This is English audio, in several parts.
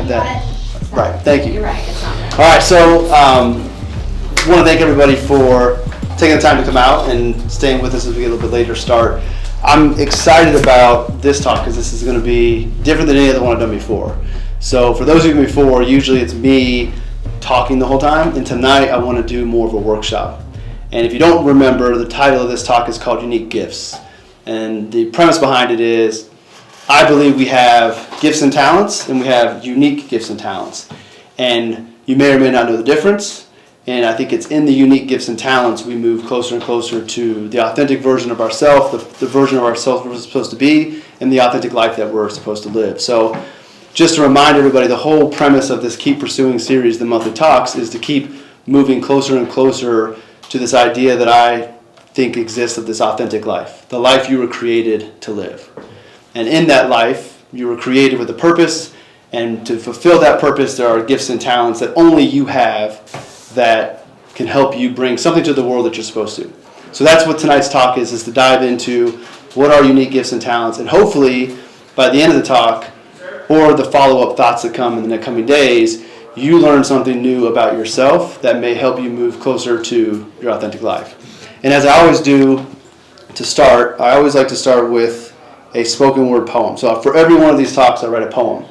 have that. Right, thank you. You're right, it's not right. All right, so want to thank everybody for taking the time to come out and staying with us as we get a little bit later start. I'm excited about this talk because this is going to be different than any other one I've done before. So for those of you before, usually it's me talking the whole time, and tonight I want to do more of a workshop. And if you don't remember, the title of this talk is called Unique Gifts. And the premise behind it is, I believe we have gifts and talents, and we have unique gifts and talents. And you may or may not know the difference. And I think it's in the unique gifts and talents we move closer and closer to the authentic version of ourselves, the version of ourselves we're supposed to be, and the authentic life that we're supposed to live. So just to remind everybody, the whole premise of this Keep Pursuing series, the monthly talks, is to keep moving closer and closer to this idea that I think exists of this authentic life, the life you were created to live. And in that life, you were created with a purpose, and to fulfill that purpose, there are gifts and talents that only you have that can help you bring something to the world that you're supposed to. So that's what tonight's talk is to dive into what are unique gifts and talents, and hopefully by the end of the talk, or the follow-up thoughts that come in the coming days, you learn something new about yourself that may help you move closer to your authentic life. And as I always do to start, I always like to start with a spoken word poem. So for every one of these talks, I write a poem.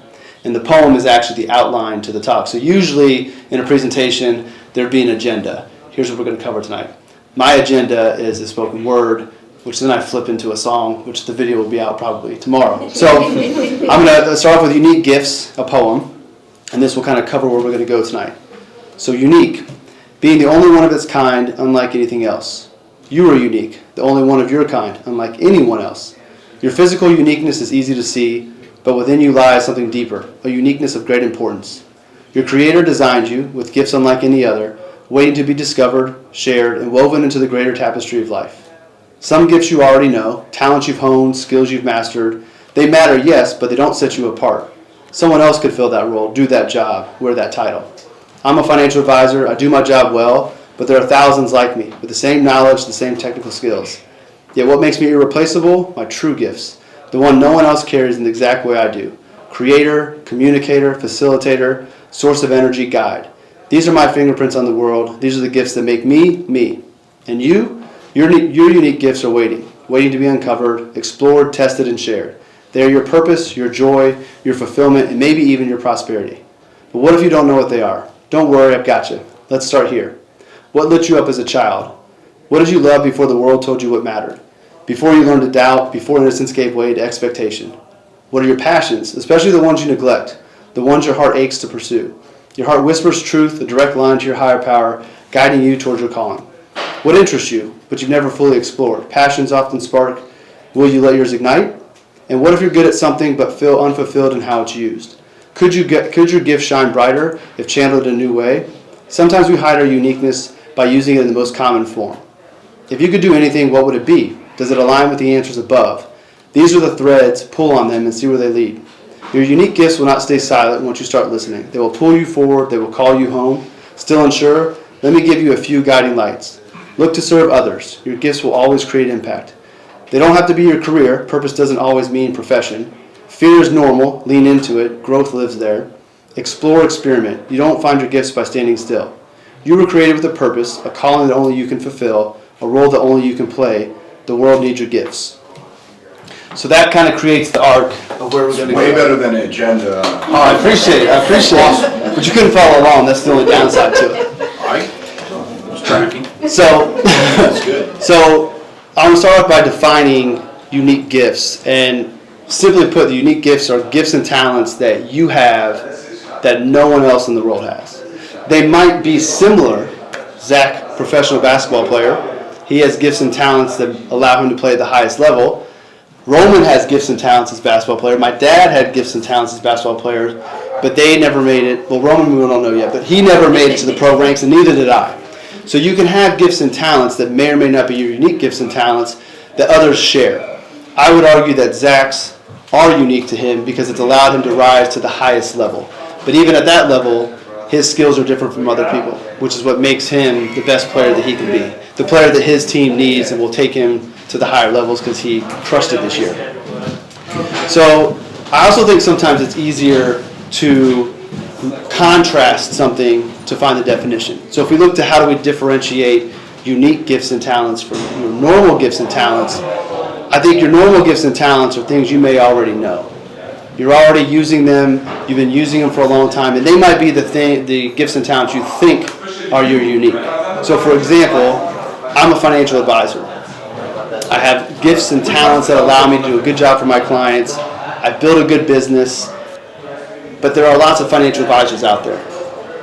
And the poem is actually the outline to the talk. So usually in a presentation, there'd be an agenda. Here's what we're going to cover tonight. My agenda is a spoken word, which then I flip into a song, which the video will be out probably tomorrow. So I'm going to start off with Unique Gifts, a poem, and this will kind of cover where we're going to go tonight. So unique, being the only one of its kind, unlike anything else. You are unique, the only one of your kind, unlike anyone else. Your physical uniqueness is easy to see, but within you lies something deeper, a uniqueness of great importance. Your Creator designed you with gifts unlike any other, waiting to be discovered, shared, and woven into the greater tapestry of life. Some gifts you already know, talents you've honed, skills you've mastered. They matter, yes, but they don't set you apart. Someone else could fill that role, do that job, wear that title. I'm a financial advisor. I do my job well, but there are thousands like me with the same knowledge, the same technical skills. Yet what makes me irreplaceable? My true gifts. The one no one else carries in the exact way I do. Creator, communicator, facilitator, source of energy, guide. These are my fingerprints on the world. These are the gifts that make me, me. And you, your unique gifts are waiting to be uncovered, explored, tested, and shared. They are your purpose, your joy, your fulfillment, and maybe even your prosperity. But what if you don't know what they are? Don't worry, I've got you. Let's start here. What lit you up as a child? What did you love before the world told you what mattered? Before you learned to doubt, before innocence gave way to expectation? What are your passions, especially the ones you neglect, the ones your heart aches to pursue? Your heart whispers truth, a direct line to your higher power, guiding you towards your calling. What interests you, but you've never fully explored? Passions often spark. Will you let yours ignite? And what if you're good at something but feel unfulfilled in how it's used? Could your gift shine brighter if channeled in a new way? Sometimes we hide our uniqueness by using it in the most common form. If you could do anything, what would it be? Does it align with the answers above? These are the threads. Pull on them and see where they lead. Your unique gifts will not stay silent once you start listening. They will pull you forward. They will call you home. Still unsure? Let me give you a few guiding lights. Look to serve others. Your gifts will always create impact. They don't have to be your career. Purpose doesn't always mean profession. Fear is normal. Lean into it. Growth lives there. Explore, experiment. You don't find your gifts by standing still. You were created with a purpose, a calling that only you can fulfill, a role that only you can play. The world needs your gifts. So that kind of creates the arc of where we're going to go. Way better than an agenda. Oh, I appreciate it. But you couldn't follow along. That's the only downside to it. I was tracking. So, That's good. So I want to start off by defining unique gifts. And simply put, the unique gifts are gifts and talents that you have that no one else in the world has. They might be similar. Zach, professional basketball player, he has gifts and talents that allow him to play at the highest level. Roman has gifts and talents as a basketball player. My dad had gifts and talents as a basketball player, but they never made it. Well, Roman we don't know yet, but he never made it to the pro ranks, and neither did I. So you can have gifts and talents that may or may not be your unique gifts and talents that others share. I would argue that Zach's are unique to him because it's allowed him to rise to the highest level. But even at that level, his skills are different from other people, which is what makes him the best player that he can be. The player that his team needs and will take him to the higher levels because he crushed it this year. So I also think sometimes it's easier to contrast something to find the definition. So if we look to how do we differentiate unique gifts and talents from your normal gifts and talents, I think your normal gifts and talents are things you may already know. You're already using them, you've been using them for a long time, and they might be the gifts and talents you think are your unique. So for example, I'm a financial advisor. I have gifts and talents that allow me to do a good job for my clients. I build a good business, but there are lots of financial advisors out there.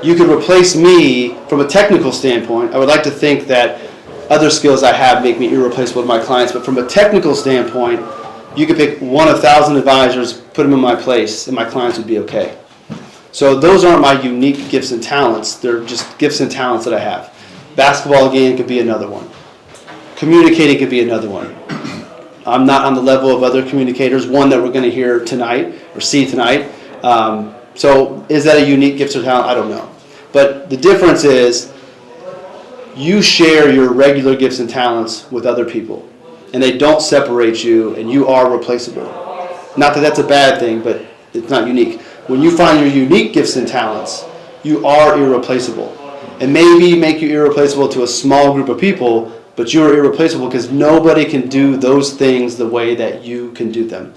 You could replace me from a technical standpoint. I would like to think that other skills I have make me irreplaceable to my clients, but from a technical standpoint, you could pick one of 1,000 advisors, put them in my place, and my clients would be okay. So those aren't my unique gifts and talents. They're just gifts and talents that I have. Basketball, again, could be another one. Communicating could be another one. I'm not on the level of other communicators, one that we're going to hear tonight or see tonight. So is that a unique gift or talent? I don't know. But the difference is you share your regular gifts and talents with other people, and they don't separate you, and you are replaceable. Not that that's a bad thing, but it's not unique. When you find your unique gifts and talents, you are irreplaceable. And maybe make you irreplaceable to a small group of people, but you are irreplaceable because nobody can do those things the way that you can do them.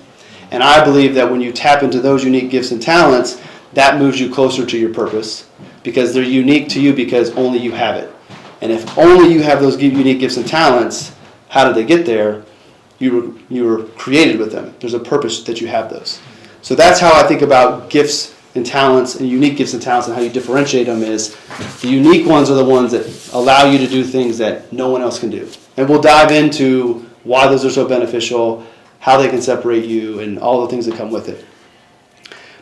And I believe that when you tap into those unique gifts and talents, that moves you closer to your purpose because they're unique to you because only you have it. And if only you have those unique gifts and talents, how did they get there? You were created with them. There's a purpose that you have those. So that's how I think about gifts and talents and unique gifts and talents and how you differentiate them is the unique ones are the ones that allow you to do things that no one else can do. And we'll dive into why those are so beneficial, how they can separate you, and all the things that come with it.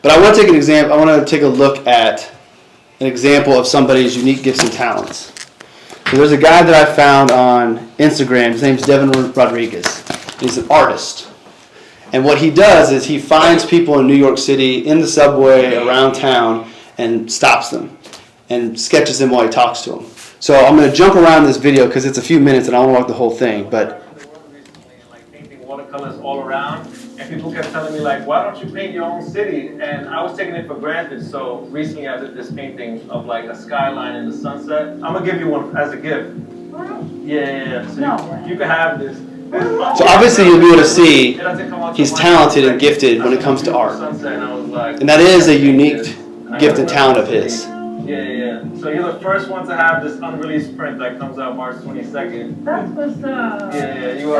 But I want to take an example. I want to take a look at an example of somebody's unique gifts and talents. So there's a guy that I found on Instagram. His name's Devin Rodriguez. He's an artist. And what he does is he finds people in New York City, in the subway, around town, and stops them and sketches them while he talks to them. So I'm going to jump around this video because it's a few minutes and I won't walk the whole thing. But like painting watercolors all around, and people kept telling me like, why don't you paint your own city? And I was taking it for granted. So recently I did this painting of like a skyline in the sunset. I'm gonna give you one as a gift. Yeah. So you can have this. So obviously you'll be able to see he's talented and gifted when it comes to art. And that is a unique gift and talent of his. Yeah. So you're the first one to have this unreleased print that comes out March 22nd. That's what's up. Yeah, you're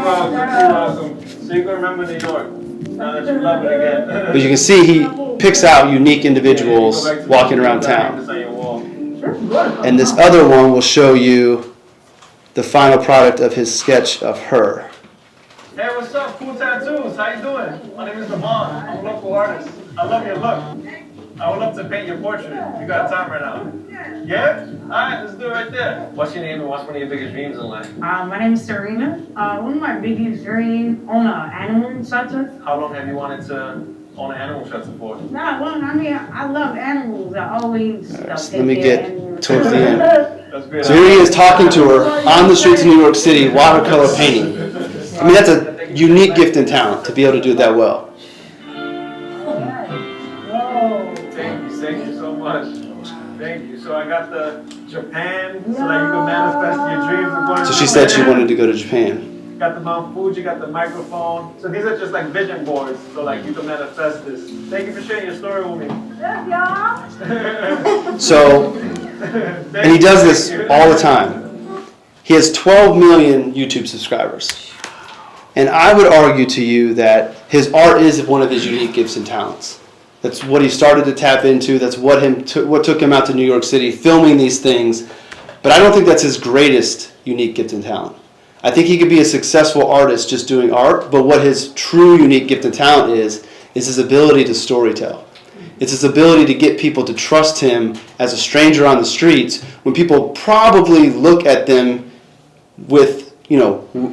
welcome. So you can remember New York. Now that you love it again. But you can see he picks out unique individuals walking around town. And this other one will show you the final product of his sketch of her. Hey, what's up? Cool tattoos. How you doing? My name is Devon. I'm a local artist. I love your look. I would love to paint your portrait. You got time right now? Yeah? Alright, let's do it right there. What's your name and what's one of your biggest dreams in life? My name is Serena. One of my biggest dreams on an animal shelter. How long have you wanted to own an animal shelter for? I love animals. I always So let me get towards the end. That's great. So here he is talking to her on the streets of New York City, watercolor painting. I mean, that's a unique gift and talent to be able to do it that well. Thank you so much. Thank you. So I got the Japan so that you can manifest your dreams of going So to she said she wanted to go to Japan. Got the Mount Fuji, got the microphone. So these are just like vision boards, so like you can manifest this. Thank you for sharing your story with me. So, and he does this all the time. He has 12 million YouTube subscribers. And I would argue to you that his art is one of his unique gifts and talents. That's what he started to tap into. That's what took him out to New York City, filming these things. But I don't think that's his greatest unique gift and talent. I think he could be a successful artist just doing art, but what his true unique gift and talent is his ability to storytell. It's his ability to get people to trust him as a stranger on the streets when people probably look at them with,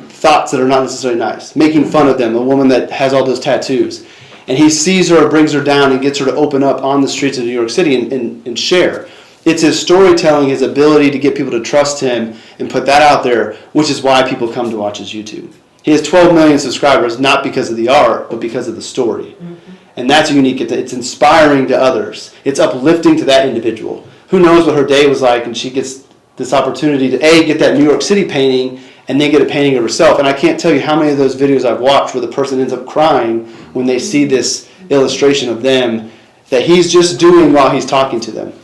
thoughts that are not necessarily nice, making fun of them, a woman that has all those tattoos. And he sees her, brings her down, and gets her to open up on the streets of New York City and share. It's his storytelling, his ability to get people to trust him and put that out there, which is why people come to watch his YouTube. He has 12 million subscribers, not because of the art, but because of the story. And that's a unique, it's inspiring to others. It's uplifting to that individual. Who knows what her day was like, and she gets this opportunity to get that New York City painting and then get a painting of herself. And I can't tell you how many of those videos I've watched where the person ends up crying when they see this illustration of them that he's just doing while he's talking to them.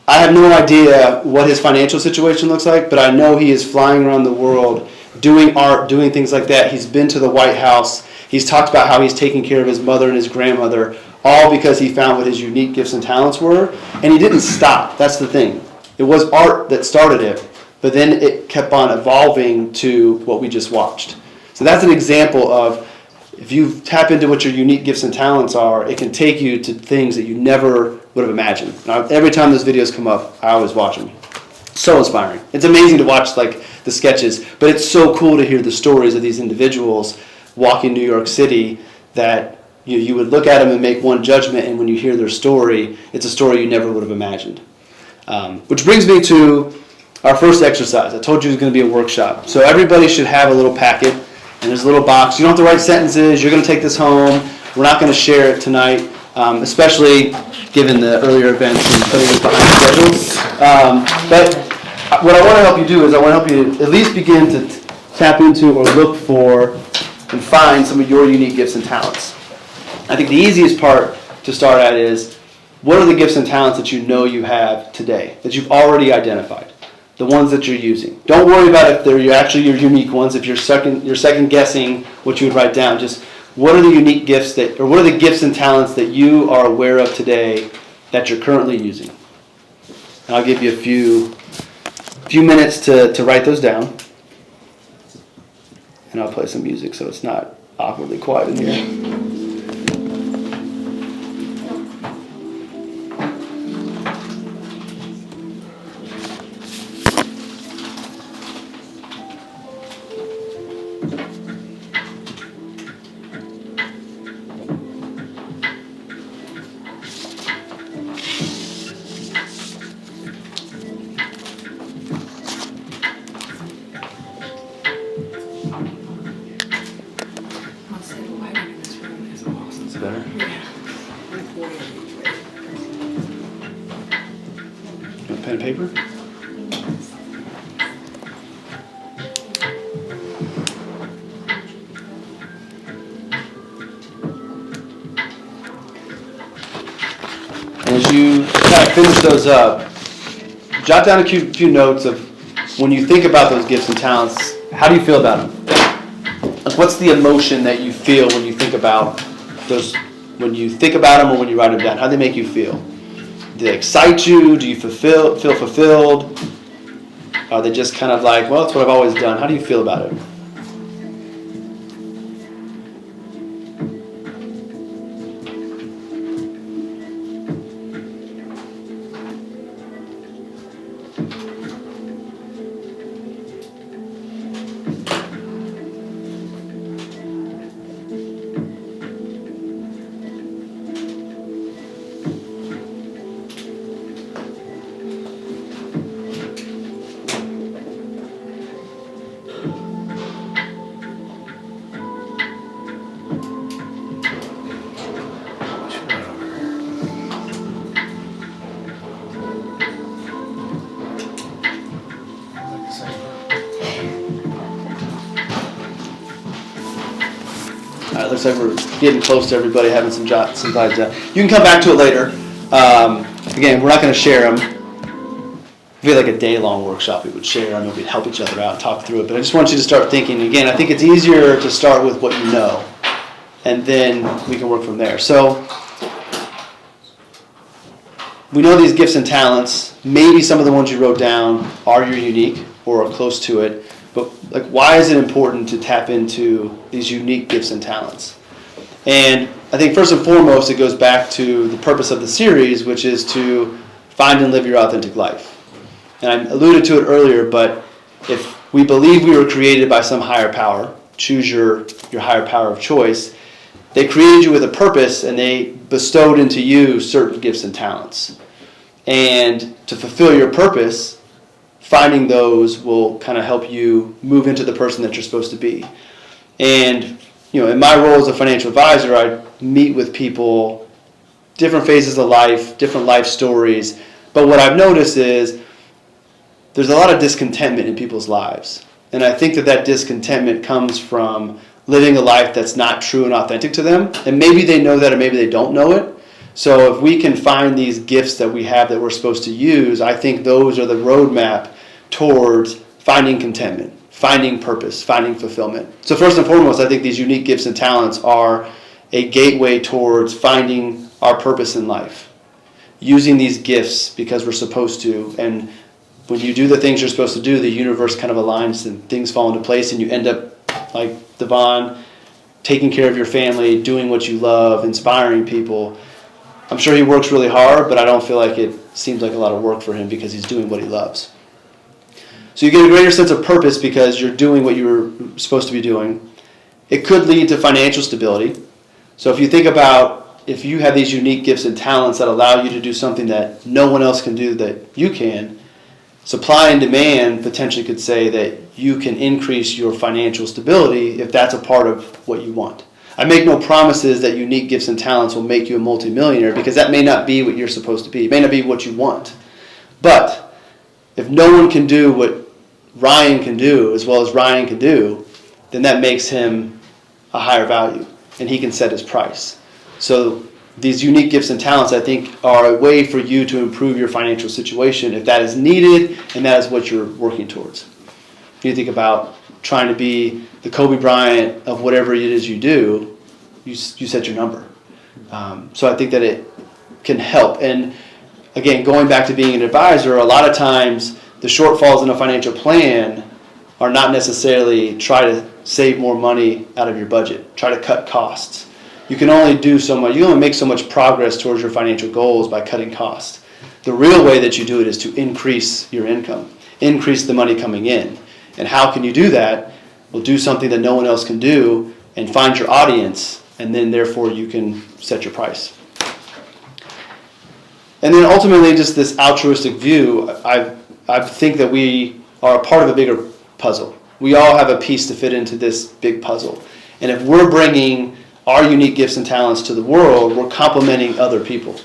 I have no idea what his financial situation looks like, but I know he is flying around the world doing art, doing things like that. He's been to the White House. He's talked about how he's taking care of his mother and his grandmother, all because he found what his unique gifts and talents were. And he didn't stop. That's the thing. It was art that started it, but then it kept on evolving to what we just watched. So that's an example of, if you tap into what your unique gifts and talents are, it can take you to things that you never would have imagined. Now, every time those videos come up, I always watch them. So inspiring. It's amazing to watch like the sketches, but it's so cool to hear the stories of these individuals walking New York City that you would look at them and make one judgment, and when you hear their story, it's a story you never would have imagined. Which brings me to our first exercise. I told you it was going to be a workshop. So everybody should have a little packet, and there's a little box. You don't have to write sentences. You're going to take this home. We're not going to share it tonight, especially given the earlier events and putting it behind schedules. But what I want to help you do is I want to help you at least begin to tap into or look for and find some of your unique gifts and talents. I think the easiest part to start at is, what are the gifts and talents that you know you have today, that you've already identified, the ones that you're using? Don't worry about if they're actually your unique ones, if you're second guessing what you would write down. Just what are the unique gifts or what are the gifts and talents that you are aware of today that you're currently using? And I'll give you a few minutes to write those down. And I'll play some music so it's not awkwardly quiet in here. Better? You want pen and paper? And as you kind of finish those up, jot down a few notes of when you think about those gifts and talents, how do you feel about them? Like, what's the emotion that you feel when you think about those, when you think about them or when you write them down? How do they make you feel? Do they excite you? Do you feel fulfilled? Are they just kind of like, well, it's what I've always done? How do you feel about it? All right, looks like we're getting close to everybody having some slides down. You can come back to it later. Again, we're not going to share them. If we had like a day-long workshop, we would share them and we'd help each other out and talk through it. But I just want you to start thinking. Again, I think it's easier to start with what you know, and then we can work from there. So we know these gifts and talents. Maybe some of the ones you wrote down are your unique or are close to it. But like, why is it important to tap into these unique gifts and talents? And I think first and foremost, it goes back to the purpose of the series, which is to find and live your authentic life. And I alluded to it earlier, but if we believe we were created by some higher power, choose your higher power of choice, they created you with a purpose and they bestowed into you certain gifts and talents. And to fulfill your purpose, finding those will kind of help you move into the person that you're supposed to be. And in my role as a financial advisor, I meet with people, different phases of life, different life stories. But what I've noticed is there's a lot of discontentment in people's lives. And I think that discontentment comes from living a life that's not true and authentic to them. And maybe they know that or maybe they don't know it. So if we can find these gifts that we have that we're supposed to use, I think those are the roadmap towards finding contentment, finding purpose, finding fulfillment. So first and foremost, I think these unique gifts and talents are a gateway towards finding our purpose in life. Using these gifts because we're supposed to. And when you do the things you're supposed to do, the universe kind of aligns and things fall into place and you end up like Devon, taking care of your family, doing what you love, inspiring people. I'm sure he works really hard, but I don't feel like it seems like a lot of work for him because he's doing what he loves. So you get a greater sense of purpose because you're doing what you're supposed to be doing. It could lead to financial stability. So if you think about if you have these unique gifts and talents that allow you to do something that no one else can do that you can, supply and demand potentially could say that you can increase your financial stability if that's a part of what you want. I make no promises that unique gifts and talents will make you a multimillionaire because that may not be what you're supposed to be. It may not be what you want. But if no one can do what Ryan can do as well as Ryan can do, then that makes him a higher value and he can set his price. So these unique gifts and talents, I think, are a way for you to improve your financial situation if that is needed and that is what you're working towards. If you think about trying to be the Kobe Bryant of whatever it is you do, you set your number. So I think that it can help. And again, going back to being an advisor, a lot of times the shortfalls in a financial plan are not necessarily try to save more money out of your budget, try to cut costs. You can only do so much, you can only make so much progress towards your financial goals by cutting costs. The real way that you do it is to increase your income, increase the money coming in. And how can you do that? Well, do something that no one else can do and find your audience, and then therefore you can set your price. And then ultimately just this altruistic view, I think that we are a part of a bigger puzzle. We all have a piece to fit into this big puzzle. And if we're bringing our unique gifts and talents to the world, we're complementing other people.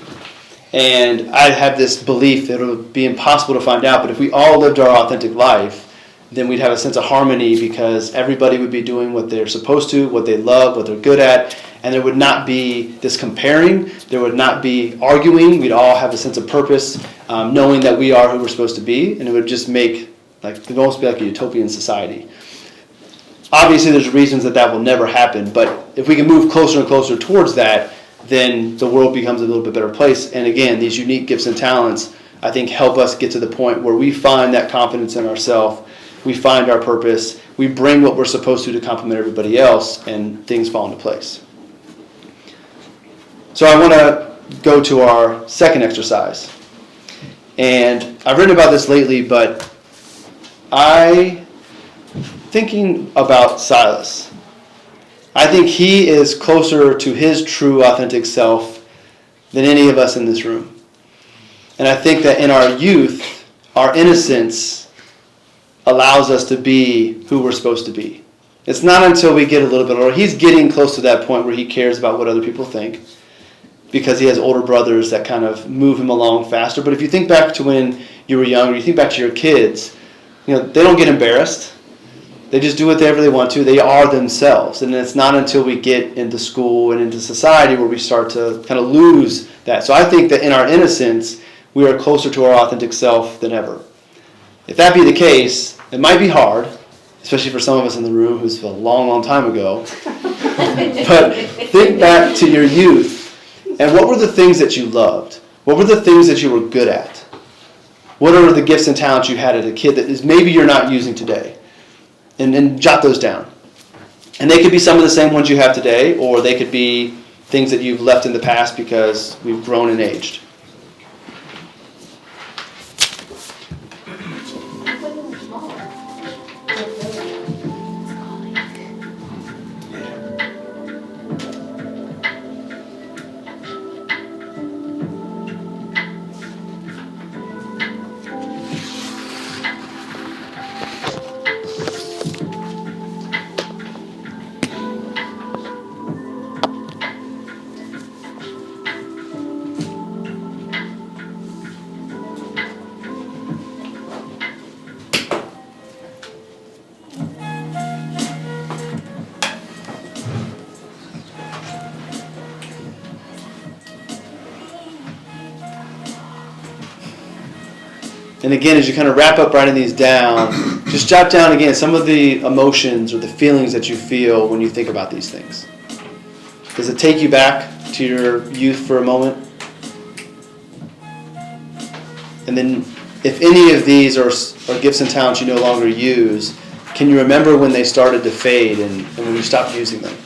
And I have this belief that it would be impossible to find out, but if we all lived our authentic life, then we'd have a sense of harmony because everybody would be doing what they're supposed to, what they love, what they're good at, and there would not be this comparing, there would not be arguing, we'd all have a sense of purpose, knowing that we are who we're supposed to be, and it would just make, it would almost be like a utopian society. Obviously there's reasons that will never happen, but if we can move closer and closer towards that, then the world becomes a little bit better place. And again, these unique gifts and talents, I think, help us get to the point where we find that confidence in ourselves, we find our purpose, we bring what we're supposed to complement everybody else, and things fall into place. So I want to go to our second exercise. And I've written about this lately, but thinking about Silas, I think he is closer to his true, authentic self than any of us in this room. And I think that in our youth, our innocence allows us to be who we're supposed to be. It's not until we get a little bit older. He's getting close to that point where he cares about what other people think because he has older brothers that kind of move him along faster. But if you think back to when you were younger, you think back to your kids, they don't get embarrassed. They just do whatever they want to. They are themselves. And it's not until we get into school and into society where we start to kind of lose that. So I think that in our innocence, we are closer to our authentic self than ever. If that be the case, it might be hard, especially for some of us in the room who's a long, long time ago. But think back to your youth. And what were the things that you loved? What were the things that you were good at? What are the gifts and talents you had as a kid that is maybe you're not using today? And jot those down. And they could be some of the same ones you have today, or they could be things that you've left in the past because we've grown and aged. And again, as you kind of wrap up writing these down, just jot down again some of the emotions or the feelings that you feel when you think about these things. Does it take you back to your youth for a moment? And then if any of these are gifts and talents you no longer use, can you remember when they started to fade and when you stopped using them?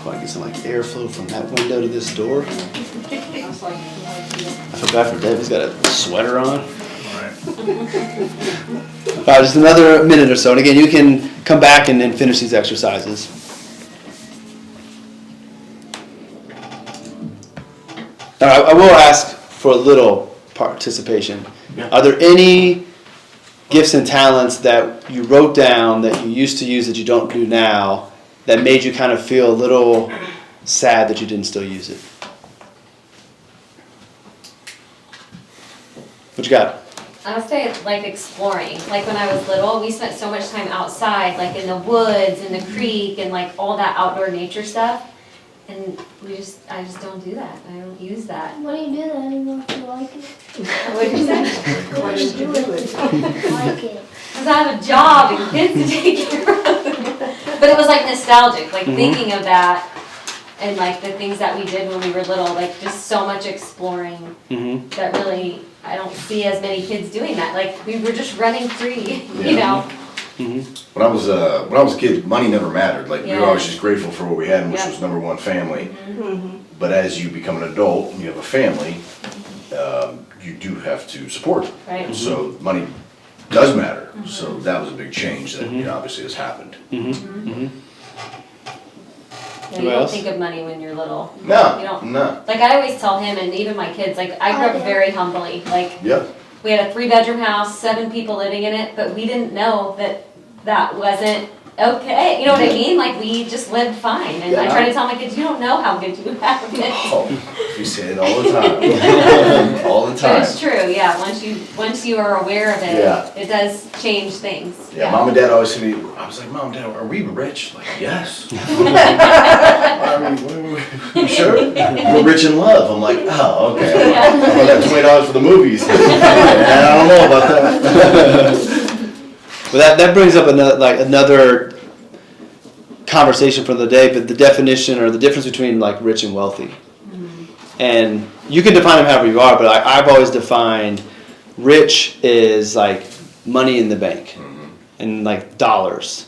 I get some airflow from that window to this door. I feel bad for Dave. He's got a sweater on. All right, just another minute or so. And again, you can come back and then finish these exercises. All right, I will ask for a little participation. Yeah. Are there any gifts and talents that you wrote down that you used to use that you don't do now that made you kind of feel a little sad that you didn't still use it? What you got? I would say exploring. Like when I was little, we spent so much time outside, like in the woods, in the creek, and all that outdoor nature stuff. And I just don't do that. I don't use that. Why do you do that anymore if you like it? What did you say? Why do you do it? I like it. Because I have a job and kids to take care of. But it was nostalgic, thinking of that and the things that we did when we were little, just so much exploring that really, I don't see as many kids doing that. We were just running free, you know. When I was a kid, money never mattered. We were always just grateful for what we had, which was number one, family. But as you become an adult and you have a family, you do have to support it. Right. And so money does matter. So that was a big change that obviously has happened. Yeah, you don't think of money when you're little. No, you don't. no. I always tell him, and even my kids, I grew up very humbly. Yeah. We had a 3-bedroom house, 7 people living in it, but we didn't know that wasn't okay. You know what I mean? We just lived fine. And I try to tell my kids, you don't know how good you have it. Oh, we say it all the time. All the time. But it's true, yeah. Once you are aware of it, it does change things. Yeah, Mom and Dad always said to me, I was like, Mom, Dad, are we rich? Yes. I mean, you sure? We're rich in love. I'm like, oh, okay. I got $20 for the movies. I don't know about that. Well, that brings up another conversation for the day, but the definition or the difference between rich and wealthy. And you can define them however you are, but I've always defined rich is money in the bank and dollars.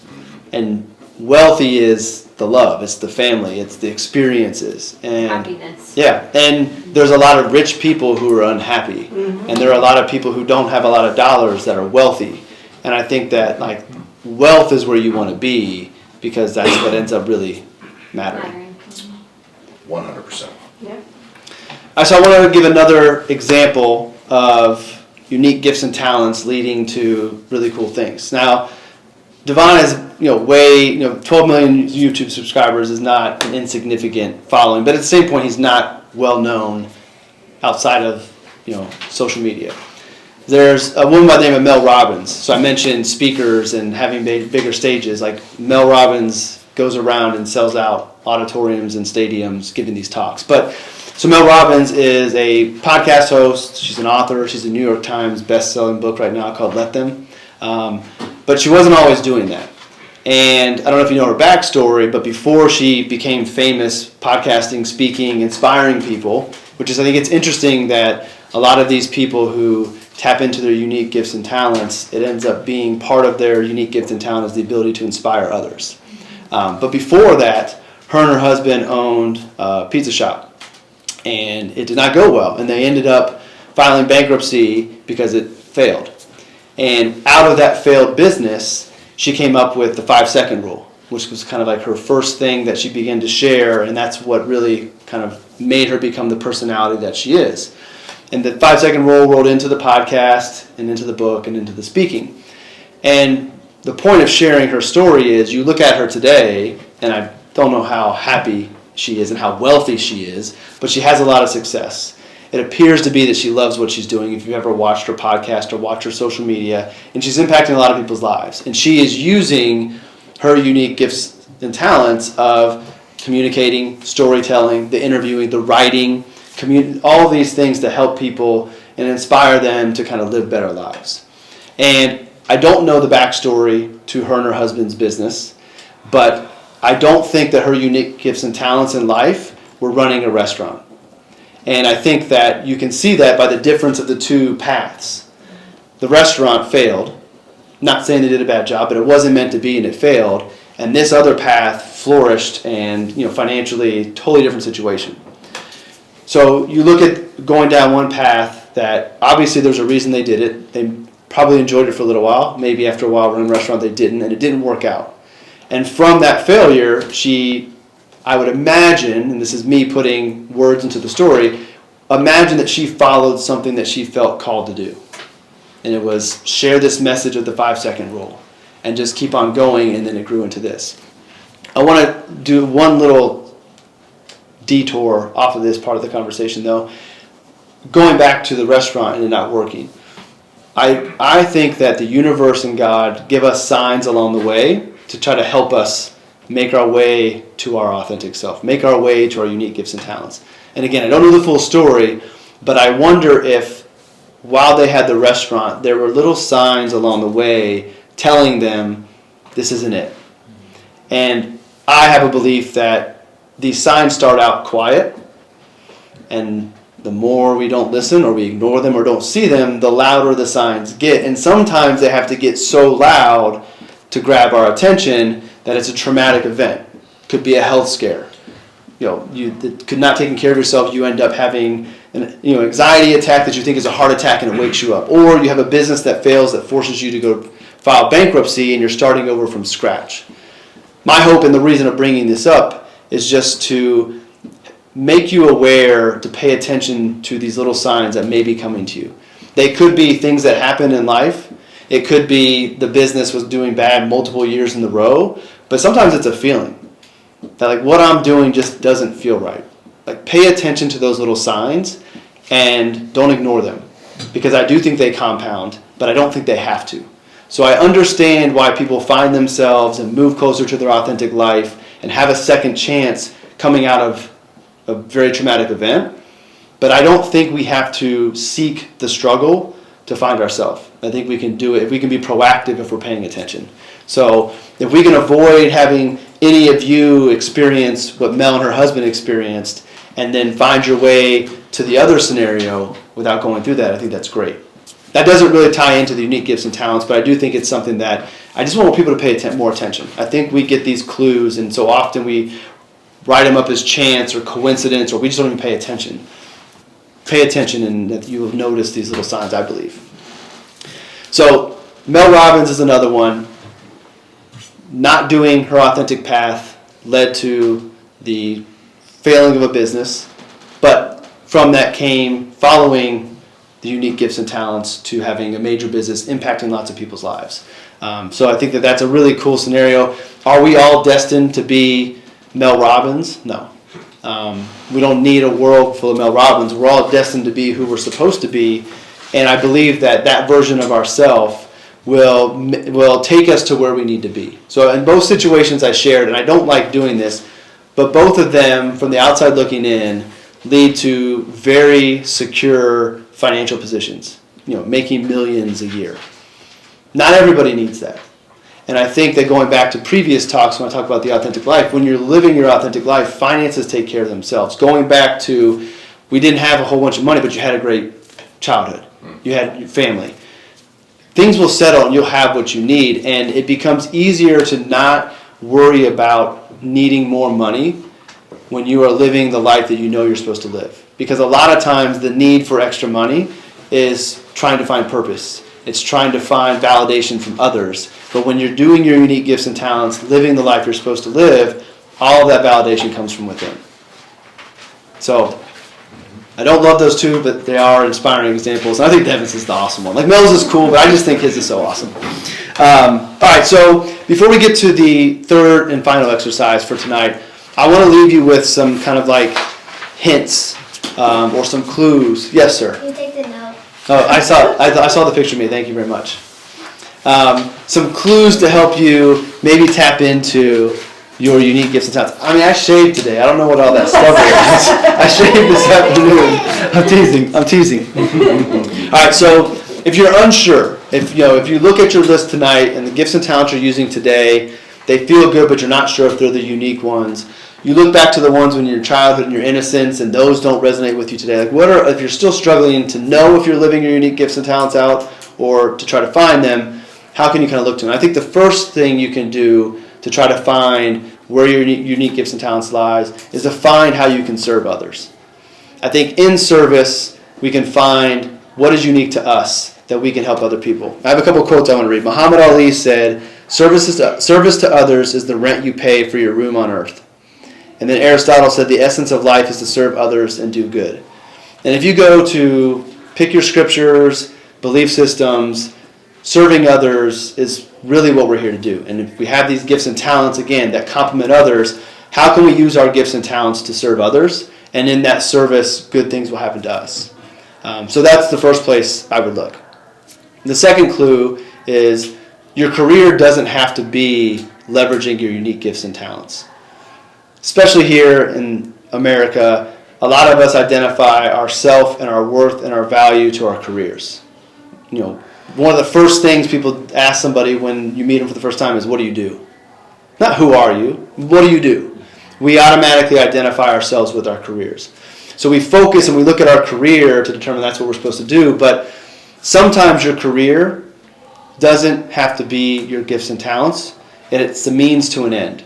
And wealthy is the love, it's the family, it's the experiences. And happiness. Yeah, and there's a lot of rich people who are unhappy. And there are a lot of people who don't have a lot of dollars that are wealthy. And I think that wealth is where you want to be because that's what ends up really mattering. 100%. Yeah. So I want to give another example of unique gifts and talents leading to really cool things. Now, Devon has 12 million YouTube subscribers is not an insignificant following, but at the same point he's not well known outside of social media. There's a woman by the name of Mel Robbins. So I mentioned speakers and having bigger stages. Mel Robbins goes around and sells out auditoriums and stadiums giving these talks. So Mel Robbins is a podcast host. She's an author. She's a New York Times best-selling book right now called Let Them. But she wasn't always doing that. And I don't know if you know her backstory, but before she became famous podcasting, speaking, inspiring people, which is, I think it's interesting that a lot of these people who tap into their unique gifts and talents, it ends up being part of their unique gift and talent is the ability to inspire others. But before that, her and her husband owned a pizza shop, and it did not go well, and they ended up filing bankruptcy because it failed. And out of that failed business, she came up with the 5-second rule, which was kind of her first thing that she began to share, and that's what really kind of made her become the personality that she is. And the 5-second rule rolled into the podcast and into the book and into the speaking. And the point of sharing her story is you look at her today, and I don't know how happy she is and how wealthy she is, but she has a lot of success. It appears to be that she loves what she's doing if you've ever watched her podcast or watched her social media, and she's impacting a lot of people's lives. And she is using her unique gifts and talents of communicating, storytelling, the interviewing, the writing, all these things to help people and inspire them to kind of live better lives. And I don't know the backstory to her and her husband's business, but I don't think that her unique gifts and talents in life were running a restaurant. And I think that you can see that by the difference of the two paths. The restaurant failed. Not saying they did a bad job, but it wasn't meant to be and it failed. And this other path flourished and, financially, totally different situation. So you look at going down one path that obviously there's a reason they did it. They probably enjoyed it for a little while. Maybe after a while running a restaurant they didn't, and it didn't work out. And from that failure, I would imagine, and this is me putting words into the story, imagine that she followed something that she felt called to do. And it was share this message of the 5-second rule and just keep on going, and then it grew into this. I want to do one little detour off of this part of the conversation, though. Going back to the restaurant and it not working. I think that the universe and God give us signs along the way to try to help us make our way to our authentic self, make our way to our unique gifts and talents. And again, I don't know the full story, but I wonder if while they had the restaurant, there were little signs along the way telling them this isn't it. And I have a belief that these signs start out quiet, and the more we don't listen or we ignore them or don't see them, the louder the signs get. And sometimes they have to get so loud to grab our attention that it's a traumatic event. Could be a health scare. You could not taking care of yourself, you end up having an anxiety attack that you think is a heart attack and it wakes you up. Or you have a business that fails that forces you to go file bankruptcy and you're starting over from scratch. My hope and the reason of bringing this up is just to make you aware to pay attention to these little signs that may be coming to you. They could be things that happen in life. It could be the business was doing bad multiple years in a row, but sometimes it's a feeling that what I'm doing just doesn't feel right. Pay attention to those little signs and don't ignore them, because I do think they compound, but I don't think they have to. So I understand why people find themselves and move closer to their authentic life and have a second chance coming out of a very traumatic event, but I don't think we have to seek the struggle to find ourselves. I think we can do it if we can be proactive if we're paying attention. So if we can avoid having any of you experience what Mel and her husband experienced and then find your way to the other scenario without going through that, I think that's great. That doesn't really tie into the unique gifts and talents, but I do think it's something that I just want people to pay more attention. I think we get these clues, and so often we write them up as chance or coincidence, or we just don't even pay attention. Pay attention, and you will notice these little signs, I believe. So Mel Robbins is another one. Not doing her authentic path led to the failing of a business, but from that came following the unique gifts and talents to having a major business impacting lots of people's lives. So I think that that's a really cool scenario. Are we all destined to be Mel Robbins? No. We don't need a world full of Mel Robbins. We're all destined to be who we're supposed to be, and I believe that that version of ourselves will take us to where we need to be. So in both situations I shared, and I don't like doing this, but both of them, from the outside looking in, lead to very secure financial positions, making millions a year. Not everybody needs that. And I think that going back to previous talks when I talk about the authentic life, when you're living your authentic life, finances take care of themselves. Going back to, we didn't have a whole bunch of money, but you had a great childhood. You had your family. Things will settle and you'll have what you need, and it becomes easier to not worry about needing more money when you are living the life that you know you're supposed to live. Because a lot of times the need for extra money is trying to find purpose. It's trying to find validation from others. But when you're doing your unique gifts and talents, living the life you're supposed to live, all of that validation comes from within. So I don't love those two, but they are inspiring examples. And I think Devin's is the awesome one. Like Mel's is cool, but I just think his is so awesome. All right, so before we get to the third and final exercise for tonight, I want to leave you with some kind of like hints or some clues. Yes, sir. You take the note. Oh, I saw the picture of me. Thank you very much. Some clues to help you maybe tap into your unique gifts and talents. I mean, I shaved today. I don't know what all that stuff is. I shaved this afternoon. I'm teasing. All right, so if you're unsure, if you look at your list tonight and the gifts and talents you're using today, they feel good, but you're not sure if they're the unique ones. You look back to the ones when you're in childhood and your innocence, and those don't resonate with you today. Like, if you're still struggling to know if you're living your unique gifts and talents out, or to try to find them, how can you kind of look to them? I think the first thing you can do to try to find where your unique gifts and talents lies is to find how you can serve others. I think in service, we can find what is unique to us that we can help other people. I have a couple of quotes I want to read. Muhammad Ali said, service to others is the rent you pay for your room on earth. And then Aristotle said, the essence of life is to serve others and do good. And if you go to pick your scriptures, belief systems, serving others is really what we're here to do. And if we have these gifts and talents, again, that complement others, how can we use our gifts and talents to serve others? And in that service, good things will happen to us. So that's the first place I would look. The second clue is your career doesn't have to be leveraging your unique gifts and talents. Especially here in America, a lot of us identify our self and our worth and our value to our careers. One of the first things people ask somebody when you meet them for the first time is, what do you do? Not who are you, what do you do? We automatically identify ourselves with our careers. So we focus and we look at our career to determine that's what we're supposed to do, but sometimes your career doesn't have to be your gifts and talents, and it's the means to an end.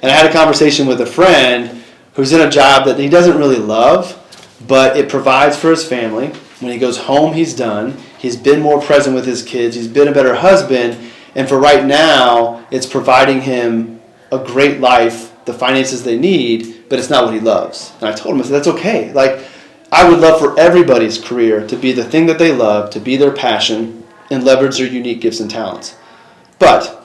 And I had a conversation with a friend who's in a job that he doesn't really love, but it provides for his family. When he goes home, he's done. He's been more present with his kids. He's been a better husband. And for right now, it's providing him a great life, the finances they need, but it's not what he loves. And I told him, I said, that's okay. Like, I would love for everybody's career to be the thing that they love, to be their passion, and leverage their unique gifts and talents. But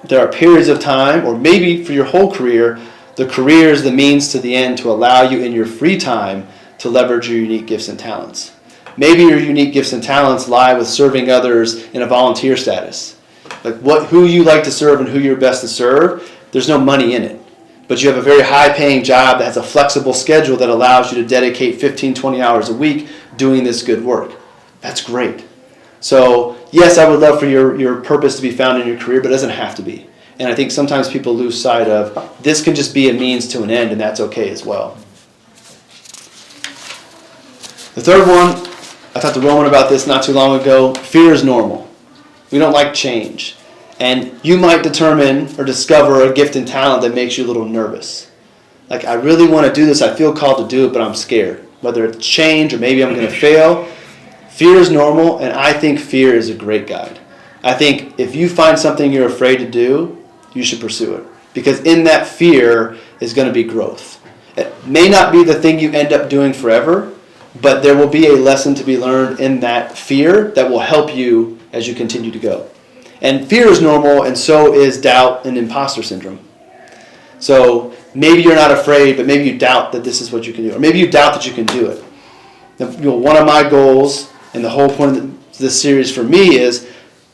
there are periods of time, or maybe for your whole career, the career is the means to the end to allow you in your free time to leverage your unique gifts and talents. Maybe your unique gifts and talents lie with serving others in a volunteer status. Like who you like to serve and who you're best to serve, there's no money in it. But you have a very high-paying job that has a flexible schedule that allows you to dedicate 15, 20 hours a week doing this good work. That's great. So, yes, I would love for your purpose to be found in your career, but it doesn't have to be. And I think sometimes people lose sight of this can just be a means to an end, and that's okay as well. The third one, I talked to Roman about this not too long ago. Fear is normal. We don't like change. And you might determine or discover a gift and talent that makes you a little nervous. Like, I really want to do this. I feel called to do it, but I'm scared. Whether it's change or maybe I'm going to fail. Fear is normal, and I think fear is a great guide. I think if you find something you're afraid to do, you should pursue it. Because in that fear is going to be growth. It may not be the thing you end up doing forever, but there will be a lesson to be learned in that fear that will help you as you continue to go. And fear is normal, and so is doubt and imposter syndrome. So maybe you're not afraid, but maybe you doubt that this is what you can do. Or maybe you doubt that you can do it. One of my goals, and the whole point of this series for me is,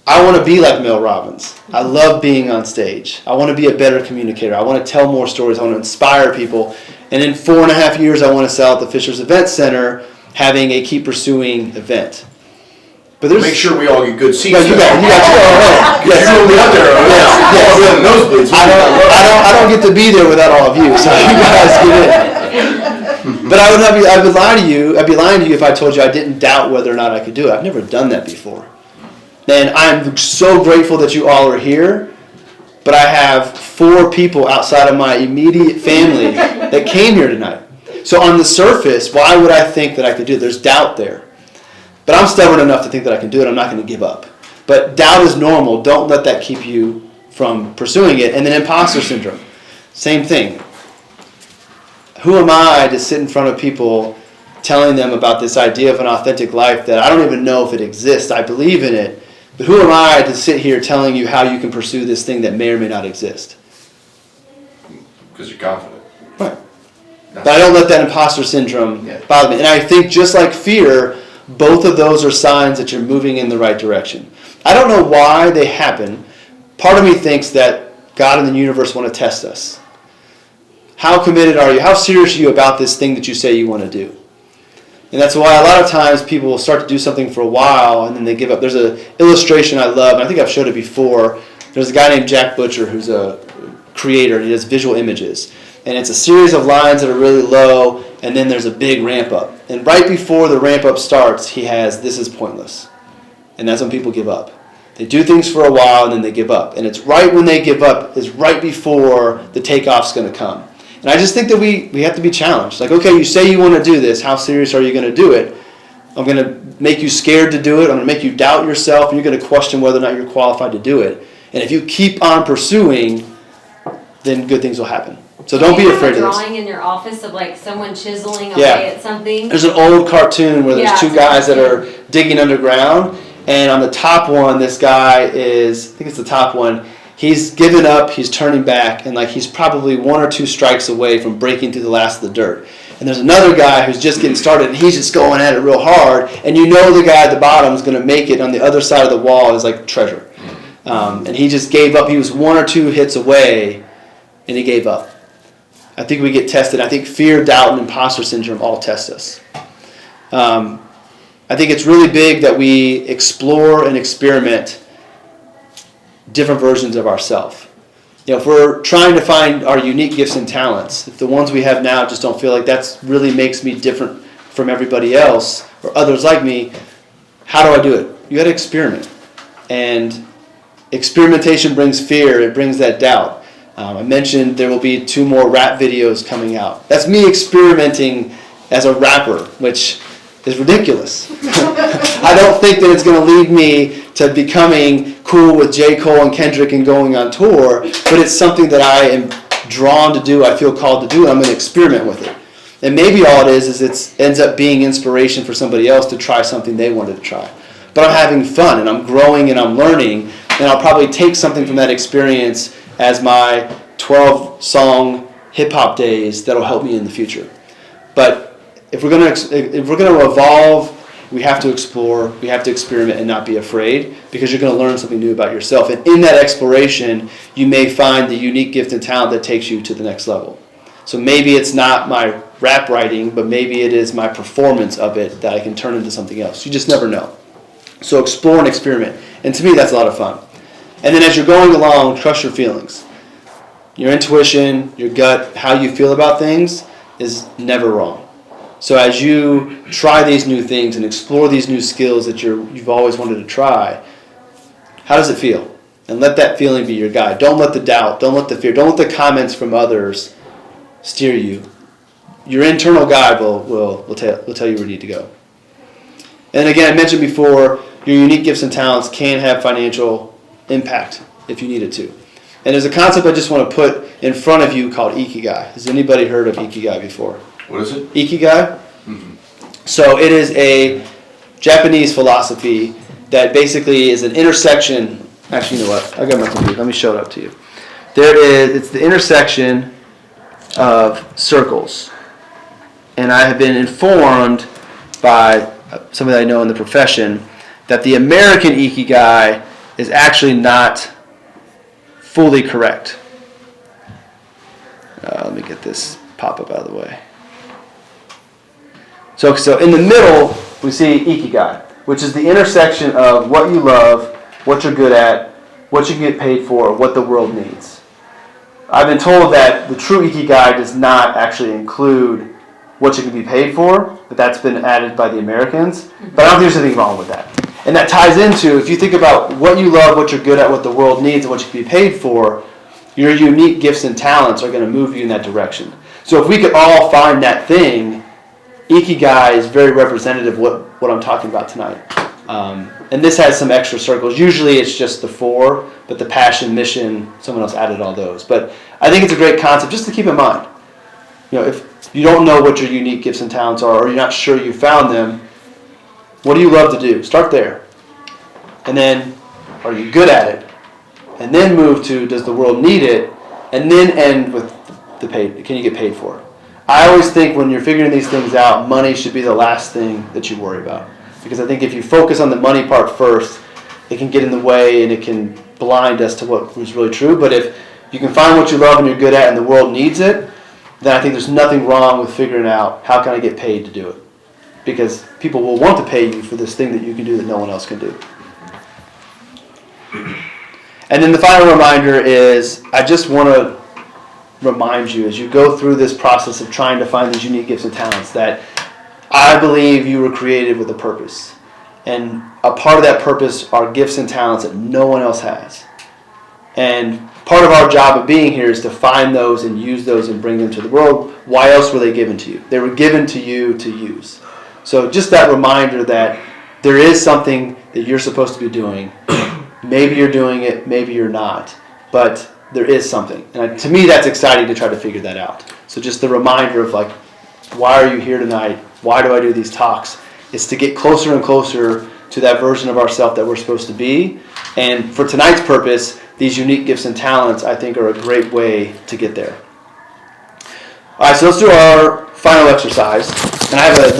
I want to be like Mel Robbins. I love being on stage. I want to be a better communicator. I want to tell more stories. I want to inspire people. And in 4.5 years, I want to sell at the Fishers Event Center, having a Keep Pursuing event. But Make sure we all get good seats. No, you got Yes. You're only up there. Yes. I don't get to be there without all of you, so you guys get in. But I'd be lying to you if I told you I didn't doubt whether or not I could do it. I've never done that before. And I'm so grateful that you all are here, but I have 4 people outside of my immediate family that came here tonight. So on the surface, why would I think that I could do it? There's doubt there. But I'm stubborn enough to think that I can do it. I'm not going to give up. But doubt is normal. Don't let that keep you from pursuing it. And then imposter syndrome. Same thing. Who am I to sit in front of people telling them about this idea of an authentic life that I don't even know if it exists. I believe in it, but who am I to sit here telling you how you can pursue this thing that may or may not exist? Because you're confident. Right. But I don't let that imposter syndrome bother me. And I think just like fear, both of those are signs that you're moving in the right direction. I don't know why they happen. Part of me thinks that God and the universe want to test us. How committed are you? How serious are you about this thing that you say you want to do? And that's why a lot of times people will start to do something for a while and then they give up. There's an illustration I love, and I think I've showed it before. There's a guy named Jack Butcher who's a creator, and he does visual images. And it's a series of lines that are really low, and then there's a big ramp up. And right before the ramp up starts, he has, "This is pointless." And that's when people give up. They do things for a while, and then they give up. And it's right when they give up is right before the takeoff's going to come. And I just think that we have to be challenged. Like, okay, you say you want to do this. How serious are you going to do it? I'm going to make you scared to do it. I'm going to make you doubt yourself, and you're going to question whether or not you're qualified to do it. And if you keep on pursuing, then good things will happen. So don't be afraid of this. Drawing in your office of like someone chiseling away at something. There's an old cartoon where there's two guys that are digging underground, and on the top one, this guy is, I think it's the top one, he's given up, he's turning back, and like he's probably 1 or 2 strikes away from breaking through the last of the dirt. And there's another guy who's just getting started, and he's just going at it real hard, and you know the guy at the bottom is going to make it on the other side of the wall is like treasure. And he just gave up. He was 1 or 2 hits away, and he gave up. I think we get tested. I think fear, doubt, and imposter syndrome all test us. I think it's really big that we explore and experiment different versions of ourselves. You know, if we're trying to find our unique gifts and talents, if the ones we have now just don't feel like that really makes me different from everybody else or others like me, how do I do it? You got to experiment. And experimentation brings fear. It brings that doubt. I mentioned there will be 2 more rap videos coming out. That's me experimenting as a rapper, which is ridiculous. I don't think that it's going to lead me to becoming cool with J. Cole and Kendrick and going on tour, but it's something that I am drawn to do, I feel called to do, and I'm going to experiment with it. And maybe all it is it ends up being inspiration for somebody else to try something they wanted to try. But I'm having fun, and I'm growing, and I'm learning, and I'll probably take something from that experience as my 12-song hip-hop days that'll help me in the future. But if we're going to evolve, we have to explore, we have to experiment and not be afraid, because you're going to learn something new about yourself. And in that exploration, you may find the unique gift and talent that takes you to the next level. So maybe it's not my rap writing, but maybe it is my performance of it that I can turn into something else. You just never know. So explore and experiment. And to me, that's a lot of fun. And then as you're going along, trust your feelings. Your intuition, your gut, how you feel about things is never wrong. So as you try these new things and explore these new skills that you've always wanted to try, how does it feel? And let that feeling be your guide. Don't let the doubt, don't let the fear, don't let the comments from others steer you. Your internal guide will tell you where you need to go. And again, I mentioned before, your unique gifts and talents can have financial impact if you need it to. And there's a concept I just want to put in front of you called Ikigai. Has anybody heard of Ikigai before? What is it? Ikigai? Mm-hmm. So it is a Japanese philosophy that basically is an intersection. Actually, you know what? I got my computer. Let me show it up to you. It's the intersection of circles. And I have been informed by somebody I know in the profession that the American Ikigai is actually not fully correct. Let me get this pop-up out of the way. So in the middle, we see Ikigai, which is the intersection of what you love, what you're good at, what you can get paid for, what the world needs. I've been told that the true Ikigai does not actually include what you can be paid for, but that's been added by the Americans. But I don't think there's anything wrong with that. And that ties into, if you think about what you love, what you're good at, what the world needs, and what you can be paid for, your unique gifts and talents are going to move you in that direction. So if we could all find that thing, Ikigai is very representative of what I'm talking about tonight. And this has some extra circles. Usually it's just the 4, but the passion, mission, someone else added all those. But I think it's a great concept just to keep in mind. You know, if you don't know what your unique gifts and talents are, or you're not sure you found them, what do you love to do? Start there. And then, are you good at it? And then move to, does the world need it? And then end with the paid. Can you get paid for it? I always think when you're figuring these things out, money should be the last thing that you worry about. Because I think if you focus on the money part first, it can get in the way and it can blind us to what was really true. But if you can find what you love and you're good at and the world needs it, then I think there's nothing wrong with figuring out how can I get paid to do it. Because people will want to pay you for this thing that you can do that no one else can do. And then the final reminder is, I just want to remind you as you go through this process of trying to find these unique gifts and talents that I believe you were created with a purpose. And a part of that purpose are gifts and talents that no one else has. And part of our job of being here is to find those and use those and bring them to the world. Why else were they given to you? They were given to you to use. So just that reminder that there is something that you're supposed to be doing. Maybe you're doing it, maybe you're not. But there is something. And to me, that's exciting to try to figure that out. So just the reminder of like, why are you here tonight? Why do I do these talks? It's to get closer and closer to that version of ourselves that we're supposed to be. And for tonight's purpose, these unique gifts and talents, I think, are a great way to get there. All right, so let's do our final exercise. And I have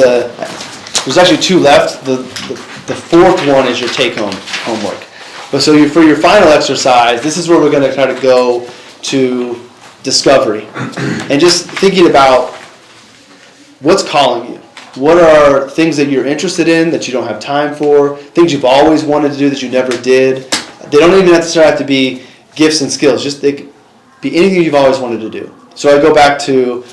there's actually two left. The fourth one is your take-home homework. But so for your final exercise, this is where we're going to try to go to discovery. And just thinking about what's calling you. What are things that you're interested in that you don't have time for? Things you've always wanted to do that you never did. They don't even necessarily have to be gifts and skills. Just they could be anything you've always wanted to do. So I go back to,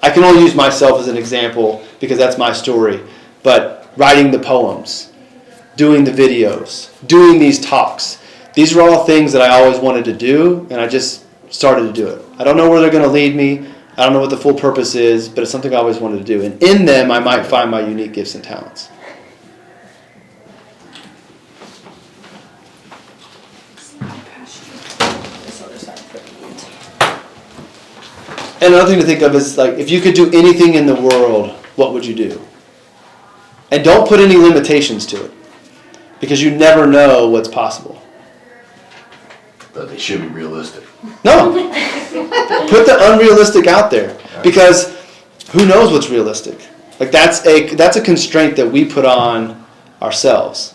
I can only use myself as an example because that's my story. But writing the poems, doing the videos, doing these talks. These are all things that I always wanted to do, and I just started to do it. I don't know where they're going to lead me. I don't know what the full purpose is, but it's something I always wanted to do. And in them, I might find my unique gifts and talents. And another thing to think of is, like, if you could do anything in the world, what would you do? And don't put any limitations to it, because you never know what's possible. But they should be realistic. No. Put the unrealistic out there, because who knows what's realistic? Like that's a constraint that we put on ourselves.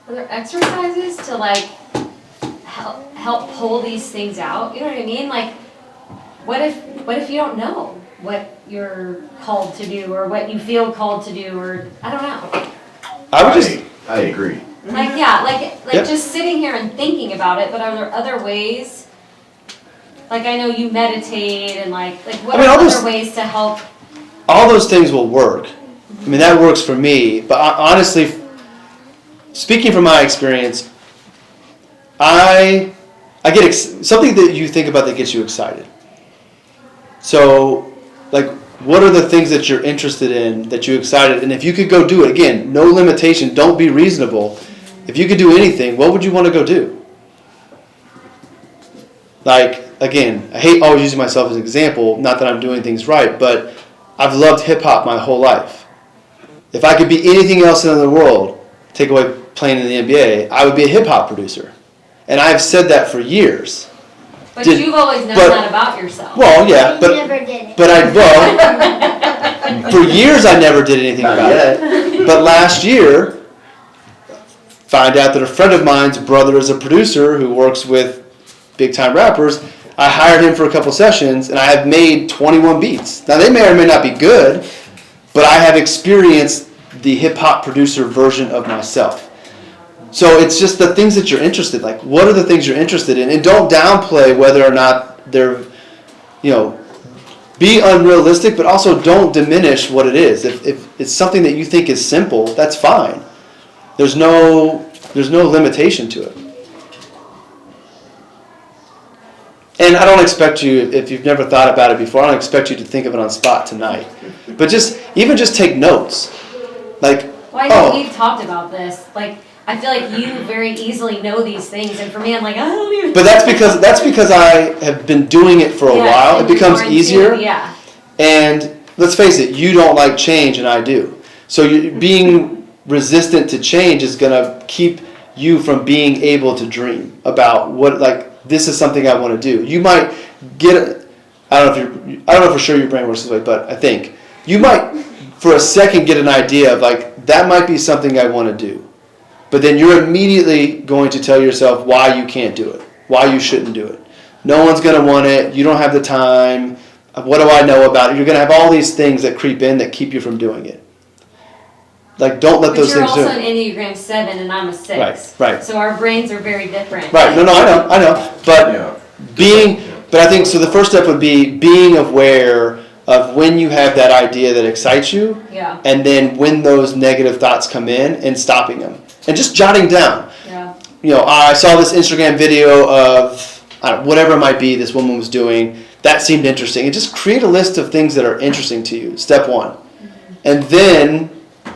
Are there exercises to like help pull these things out? You know what I mean? Like, what if you don't know what you're called to do or what you feel called to do, or I don't know. I agree. Like Yep. just sitting here and thinking about it, but are there other ways? Like I know you meditate and like what are other ways to help? All those things will work. I mean, that works for me, but honestly, speaking from my experience, I get something that you think about that gets you excited. So, like, what are the things that you're interested in, that you're excited? And if you could go do it, again, no limitation, don't be reasonable. If you could do anything, what would you want to go do? Like, again, I hate always using myself as an example, not that I'm doing things right, but I've loved hip-hop my whole life. If I could be anything else in the world, take away playing in the NBA, I would be a hip-hop producer. And I've said that for years. But you've always known that about yourself. Well, yeah, You never did it. but for years I never did anything about it. But last year, found out that a friend of mine's brother is a producer who works with big-time rappers. I hired him for a couple sessions, and I have made 21 beats. Now, they may or may not be good, but I have experienced the hip-hop producer version of myself. So it's just the things that you're interested in. Like, what are the things you're interested in? And don't downplay whether or not they're, be unrealistic, but also don't diminish what it is. If it's something that you think is simple, that's fine. There's no limitation to it. And I don't expect you, if you've never thought about it before, I don't expect you to think of it on spot tonight. But just take notes. Like, Well, I know we've talked about this. Like, I feel like you very easily know these things, and for me, I'm like, I don't even. But that's because I have been doing it for a while. It becomes easier. Yeah. And let's face it, you don't like change, and I do. So being resistant to change is going to keep you from being able to dream about what, like, this is something I want to do. You might get, I don't know for sure your brain works this way, but I think you might for a second get an idea of, like, that might be something I want to do. But then you're immediately going to tell yourself why you can't do it, why you shouldn't do it. No one's going to want it. You don't have the time. What do I know about it? You're going to have all these things that creep in that keep you from doing it. Like, don't let those things do it. But you're also an Enneagram 7 and I'm a 6. Right. So our brains are very different. Right. No, I know. But but I think, so the first step would be being aware of when you have that idea that excites you. Yeah. And then when those negative thoughts come in and stopping them. And just jotting down. Yeah. You know, I saw this Instagram video of whatever it might be this woman was doing. That seemed interesting. And just create a list of things that are interesting to you, step one. Mm-hmm. And then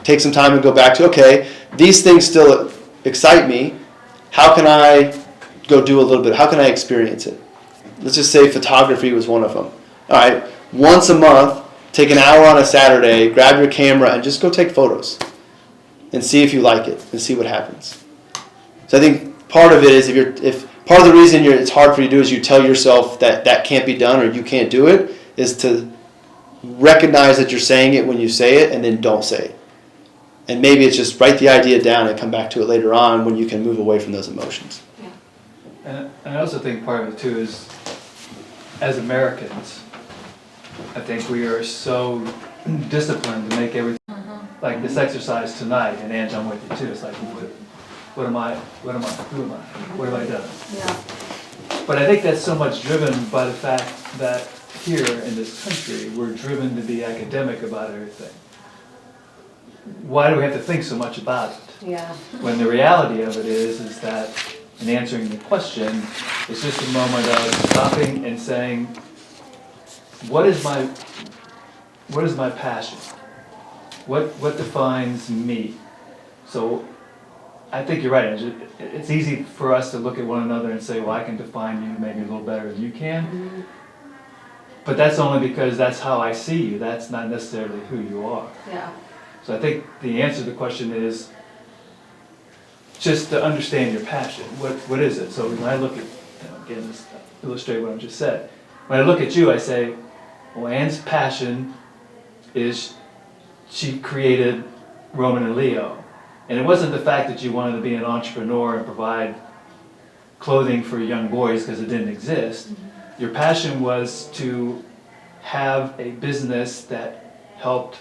take some time and go back to, okay, these things still excite me. How can I go do a little bit? How can I experience it? Let's just say photography was one of them. All right, once a month, take an hour on a Saturday, grab your camera, and just go take photos. And see if you like it, and see what happens. So I think part of it is if part of the reason it's hard for you to do is you tell yourself that can't be done or you can't do it, is to recognize that you're saying it when you say it, and then don't say it. And maybe it's just write the idea down and come back to it later on when you can move away from those emotions. Yeah. And I also think part of it too is, as Americans, I think we are so disciplined to make everything, like this exercise tonight, and Ange, I'm with you too, it's like, what am I, who am I, what have I done? Yeah. But I think that's so much driven by the fact that here in this country, we're driven to be academic about everything. Why do we have to think so much about it? Yeah. When the reality of it is that in answering the question, it's just a moment of stopping and saying, what is my passion? What defines me? So I think you're right. It's easy for us to look at one another and say, well, I can define you maybe a little better than you can. Mm-hmm. But that's only because that's how I see you. That's not necessarily who you are. Yeah. So I think the answer to the question is just to understand your passion. What is it? So when I look at, again, just illustrate what I just said. When I look at you, I say, well, Anne's passion is she created Roman and Leo. And it wasn't the fact that you wanted to be an entrepreneur and provide clothing for young boys because it didn't exist. Mm-hmm. Your passion was to have a business that helped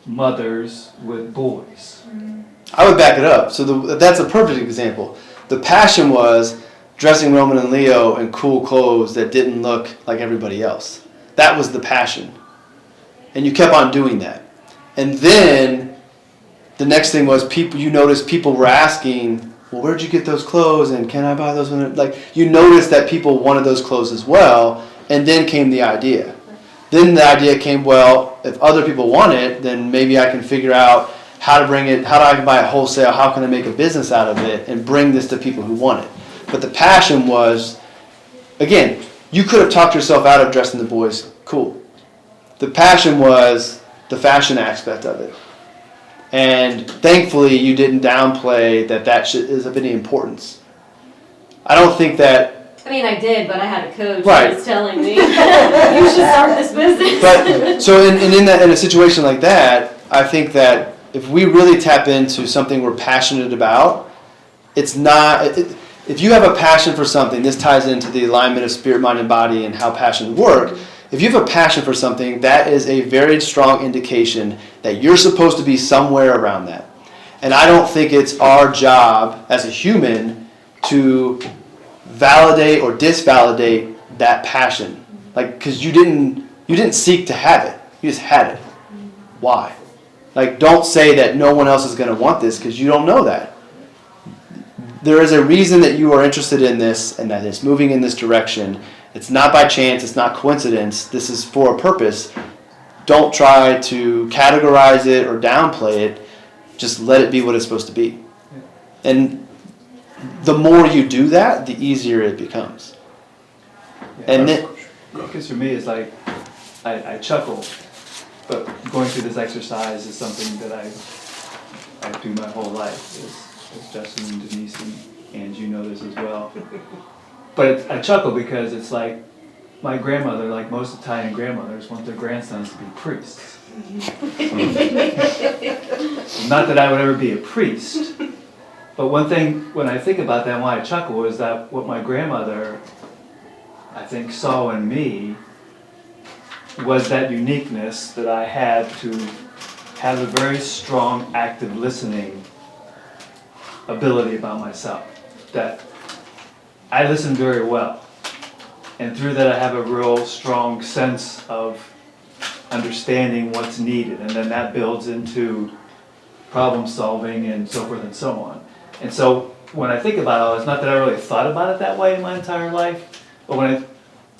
mothers with boys. Mm-hmm. I would back it up. So that's a perfect example. The passion was dressing Roman and Leo in cool clothes that didn't look like everybody else. That was the passion. And you kept on doing that. And then the next thing was you noticed people were asking, well, where'd you get those clothes? And can I buy those? Like, you noticed that people wanted those clothes as well. And then came the idea. Then the idea came, well, if other people want it, then maybe I can figure out how to bring it, how do I can buy it wholesale, how can I make a business out of it and bring this to people who want it. But the passion was, again, you could have talked yourself out of dressing the boys cool. The passion was the fashion aspect of it. And thankfully you didn't downplay that is of any importance. I don't think that... I mean, I did, but I had a coach right. who was telling me, you should start this business. But so in a situation like that, I think that if we really tap into something we're passionate about, it's not... If you have a passion for something, this ties into the alignment of spirit, mind, and body and how passions work. If you have a passion for something, that is a very strong indication that you're supposed to be somewhere around that. And I don't think it's our job as a human to validate or disvalidate that passion. Like, because you didn't seek to have it. You just had it. Why? Like, don't say that no one else is going to want this because you don't know that. There is a reason that you are interested in this and that it's moving in this direction. It's not by chance. It's not coincidence. This is for a purpose. Don't try to categorize it or downplay it. Just let it be what it's supposed to be. And the more you do that, the easier it becomes. And then, Because for me, it's like, I chuckle, but going through this exercise is something that I do my whole life, as Justin and Denise and you know this as well. But I chuckle because it's like, my grandmother, like most Italian grandmothers, want their grandsons to be priests. Not that I would ever be a priest, but one thing, when I think about that and why I chuckle, is that what my grandmother, I think, saw in me was that uniqueness that I had to have a very strong, active listening ability about myself. That I listen very well. And through that I have a real strong sense of understanding what's needed. And then that builds into problem solving and so forth and so on. And so when I think about it, it's not that I really thought about it that way in my entire life, but when I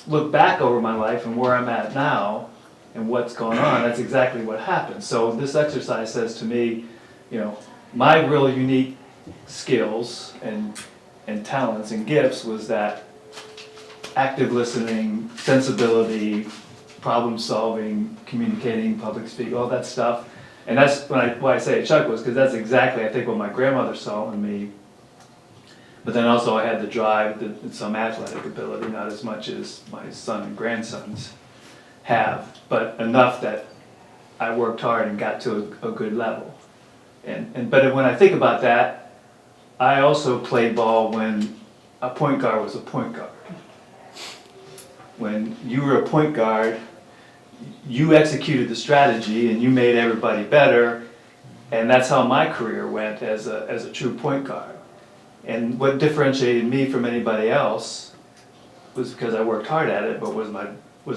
look back over my life and where I'm at now and what's going on, that's exactly what happened. So this exercise says to me, my real unique skills and talents and gifts was that active listening, sensibility, problem solving, communicating, public speaking, all that stuff. And that's why I say Chuck was, because that's exactly, I think, what my grandmother saw in me. But then also I had the drive, some athletic ability, not as much as my son and grandsons have, but enough that I worked hard and got to a good level. But when I think about that, I also played ball when a point guard was a point guard. When you were a point guard, you executed the strategy and you made everybody better, and that's how my career went as a true point guard. And what differentiated me from anybody else was because I worked hard at it, but was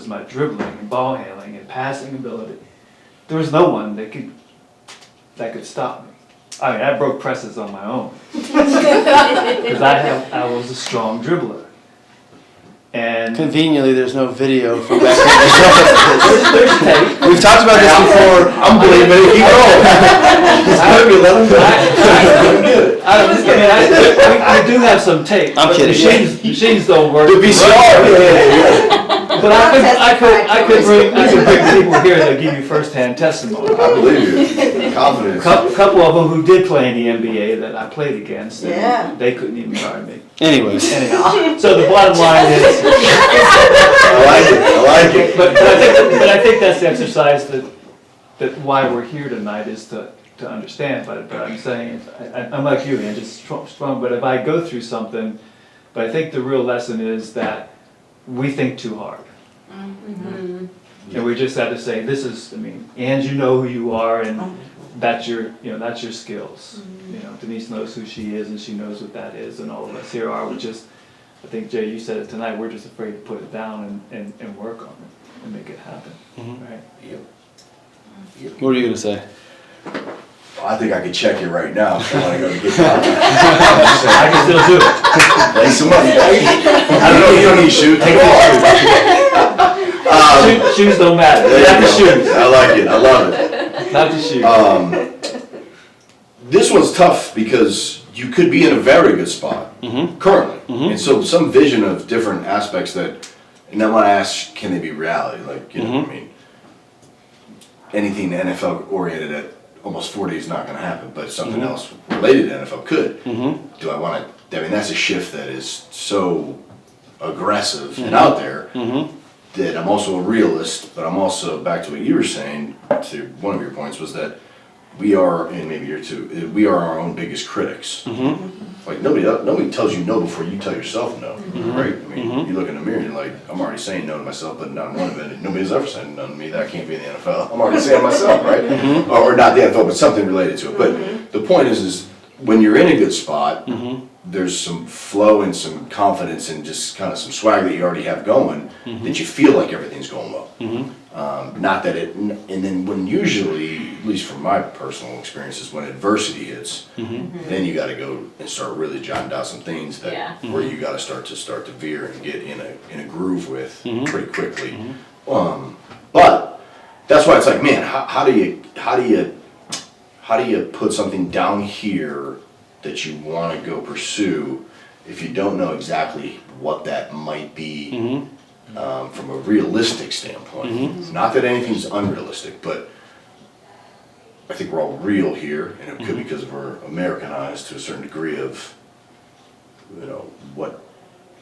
my dribbling and ball handling and passing ability. There was no one that could stop me. I mean, I broke presses on my own because I was a strong dribbler. And conveniently, there's no video from back then. We've talked about this before. I'm believing it. Keep going. I do have some tape. I'm but kidding. Machines don't work. To be smart. But I could bring people here that give you first-hand testimony. I believe you. Confidence. Couple of them who did play in the NBA that I played against, and Yeah. they couldn't even guard me. Anyways. Anyhow, so the bottom line is, I like it. but I think that's the exercise that why we're here tonight is to understand. But I'm saying, I'm like you, man, just strong. But if I go through something, but I think the real lesson is that we think too hard. Mm-hmm. And we just had to say, and you know who you are, and that's your skills. Denise knows who she is, and she knows what that is, and all of us here are. I think, Jay, you said it tonight, we're just afraid to put it down and work on it and make it happen, right? Yep. What were you going to say? I think I could check it right now if I want to go to get coffee. I can still do it. Lay some money. I don't know if you don't need shoes. Take them off. Shoes don't matter. Not the shoes. I like it. I love it. Not the shoes. This one's tough because you could be in a very good spot currently. And so some vision of different aspects that, and I want to ask, can they be reality? Like, I mean, anything NFL oriented at almost 40 is not going to happen, but something else related to NFL could. Do I want to, that's a shift that is so aggressive and out there that I'm also a realist, but I'm also, back to what you were saying, to one of your points, was that we are, and maybe you're too, we are our own biggest critics. Like nobody tells you no before you tell yourself no, right? I mean, you look in the mirror and you're like, I'm already saying no to myself, but not one of it. Nobody's ever said no to me that I can't be in the NFL. I'm already saying myself, right? Or not the NFL, but something related to it. But the point is when you're in a good spot, there's some flow and some confidence and just kind of some swag that you already have going that you feel like everything's going well. Not that it, and then when usually, at least from my personal experiences, when adversity hits, then you got to go and start really jotting down some things that where you got to start to veer and get in a groove with pretty quickly. But that's why it's like, man, how do you put something down here that you want to go pursue, if you don't know exactly what that might be from a realistic standpoint. Not that anything's unrealistic, but I think we're all real here, and it could be because we're Americanized to a certain degree of, you know, what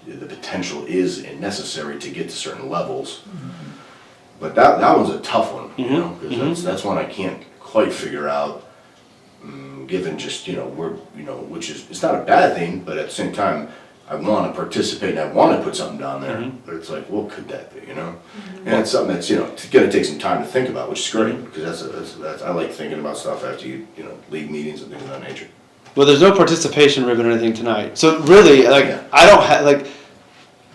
the potential is and necessary to get to certain levels. But that one's a tough one, you know, because that's one I can't quite figure out. Given just, you know, which is, it's not a bad thing, but at the same time, I want to participate and I want to put something down there, but it's like, what could that be, you know? And it's something that's, you know, it's going to take some time to think about, which is great, because that's I like thinking about stuff after you know, lead meetings and things of that nature. Well, there's no participation ribbon or anything tonight. So really, like, Yeah. I don't have, like,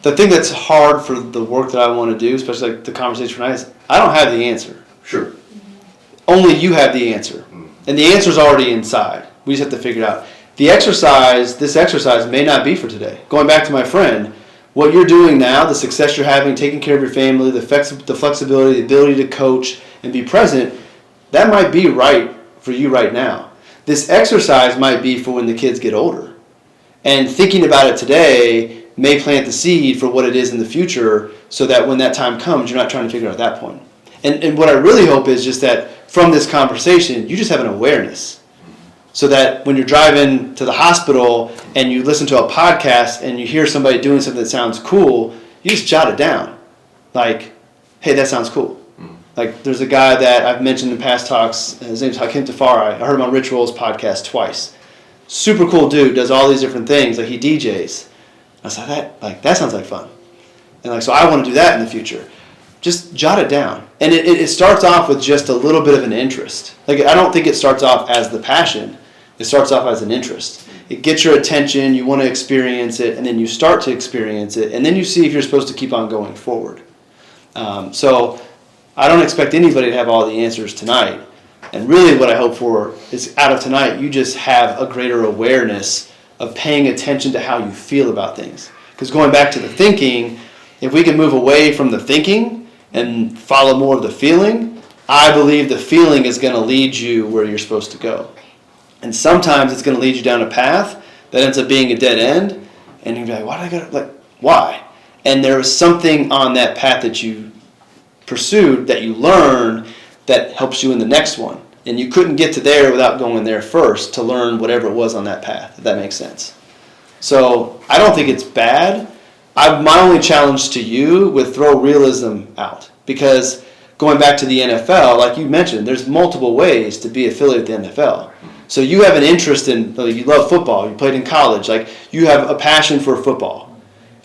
the thing that's hard for the work that I want to do, especially like the conversation tonight, is I don't have the answer. Sure. Only you have the answer. And the answer's already inside. We just have to figure it out. This exercise may not be for today. Going back to my friend, what you're doing now, the success you're having, taking care of your family, the flexibility, the ability to coach and be present, that might be right for you right now. This exercise might be for when the kids get older. And thinking about it today may plant the seed for what it is in the future, so that when that time comes, you're not trying to figure it out at that point. And what I really hope is just that from this conversation, you just have an awareness. So that when you're driving to the hospital and you listen to a podcast and you hear somebody doing something that sounds cool, you just jot it down. Like, hey, that sounds cool. Like, there's a guy that I've mentioned in past talks, his name's Hakim Tafari. I heard him on Rich Roll's podcast twice. Super cool dude, does all these different things, like he DJs. I said, that sounds like fun. And like, so I want to do that in the future. Just jot it down. And it starts off with just a little bit of an interest. Like, I don't think it starts off as the passion. It starts off as an interest. It gets your attention, you want to experience it, and then you start to experience it, and then you see if you're supposed to keep on going forward. So I don't expect anybody to have all the answers tonight. And really what I hope for is out of tonight, you just have a greater awareness of paying attention to how you feel about things. Because going back to the thinking, if we can move away from the thinking and follow more of the feeling, I believe the feeling is going to lead you where you're supposed to go. And sometimes it's going to lead you down a path that ends up being a dead end, and you'll be like, why did I go? Like, why? And there was something on that path that you pursued, that you learned, that helps you in the next one. And you couldn't get to there without going there first to learn whatever it was on that path, if that makes sense. So I don't think it's bad. My only challenge to you would throw realism out. Because going back to the NFL, like you mentioned, there's multiple ways to be affiliated with the NFL. So you have an interest in, like, you love football, you played in college, like you have a passion for football.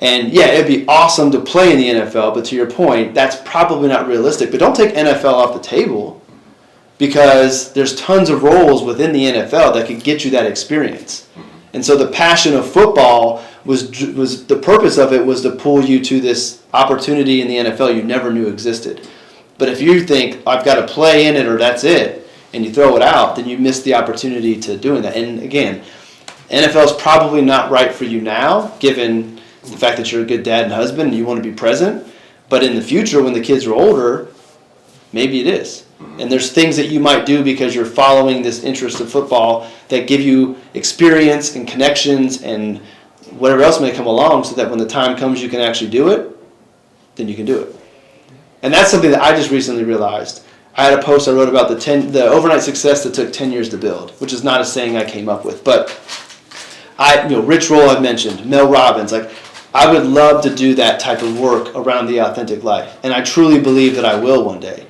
And yeah, it'd be awesome to play in the NFL, but to your point, that's probably not realistic. But don't take NFL off the table, because there's tons of roles within the NFL that could get you that experience. And so the passion of football was the purpose of it was to pull you to this opportunity in the NFL you never knew existed. But if you think, I've got to play in it or that's it, and you throw it out, then you miss the opportunity to doing that. And again, NFL is probably not right for you now, given the fact that you're a good dad and husband and you want to be present. But in the future, when the kids are older, maybe it is. And there's things that you might do because you're following this interest of football that give you experience and connections and whatever else may come along, so that when the time comes you can actually do it, then you can do it. And that's something that I just recently realized. I had a post I wrote about the overnight success that took 10 years to build, which is not a saying I came up with. But Rich Roll I've mentioned, Mel Robbins, like I would love to do that type of work around the authentic life. And I truly believe that I will one day.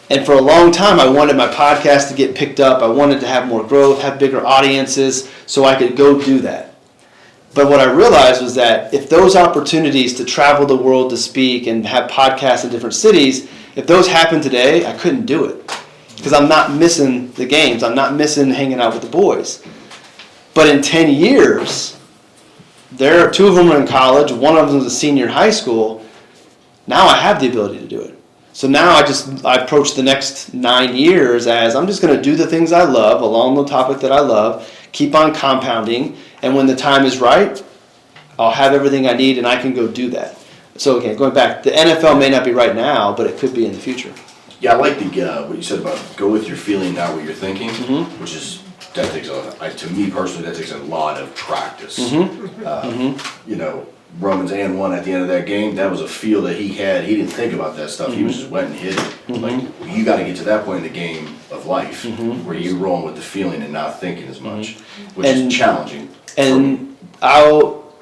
And for a long time, I wanted my podcast to get picked up. I wanted to have more growth, have bigger audiences, so I could go do that. But what I realized was that if those opportunities to travel the world to speak and have podcasts in different cities, if those happened today, I couldn't do it. Because I'm not missing the games. I'm not missing hanging out with the boys. But in 10 years, two of them are in college, one of them is a senior in high school. Now I have the ability to do it. So now I approach the next 9 years as I'm just going to do the things I love along the topic that I love, keep on compounding, and when the time is right, I'll have everything I need and I can go do that. So again, going back, the NFL may not be right now, but it could be in the future. Yeah, I like what you said about go with your feeling, not what you're thinking, which is that takes to me personally, that takes a lot of practice. You know, Romans and 1 at the end of that game, that was a feel that he had. He didn't think about that stuff. He was just went and hit it. Like, you got to get to that point in the game of life where you're rolling with the feeling and not thinking as much, which is challenging. And I'll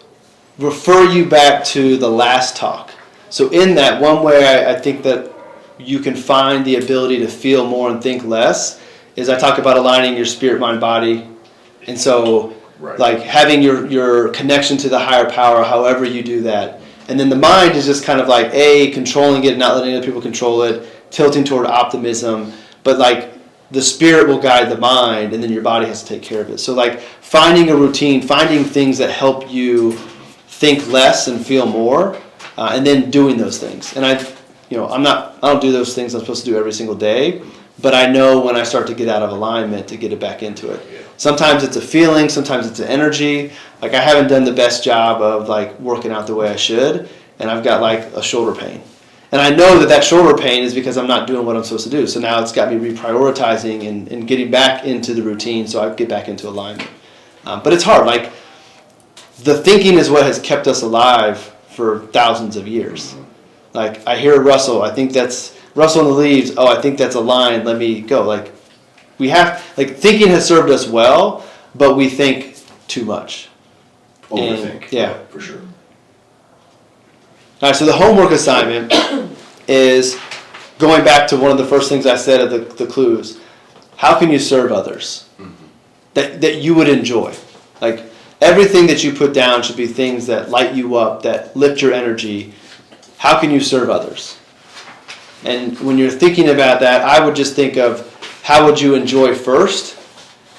refer you back to the last talk. So in that, one way I think that you can find the ability to feel more and think less is I talk about aligning your spirit, mind, body. And so like having your connection to the higher power, however you do that. And then the mind is just kind of like controlling it, not letting other people control it, tilting toward optimism. But like the spirit will guide the mind, and then your body has to take care of it. So like finding a routine, finding things that help you think less and feel more, and then doing those things. And I don't do those things I'm supposed to do every single day, but I know when I start to get out of alignment to get it back into it. Sometimes it's a feeling, sometimes it's an energy. Like I haven't done the best job of like working out the way I should, and I've got like a shoulder pain. And I know that shoulder pain is because I'm not doing what I'm supposed to do. So now it's got me reprioritizing and getting back into the routine so I get back into alignment. But it's hard. Like the thinking is what has kept us alive for thousands of years. Like I hear Russell, I think that's Russell in the leaves. Oh, I think that's aligned. Let me go. Like we have, like thinking has served us well, but we think too much. Overthink. Yeah, for sure. All right, so the homework assignment is going back to one of the first things I said at the clues. How can you serve others that you would enjoy? Like everything that you put down should be things that light you up, that lift your energy. How can you serve others? And when you're thinking about that, I would just think of how would you enjoy first?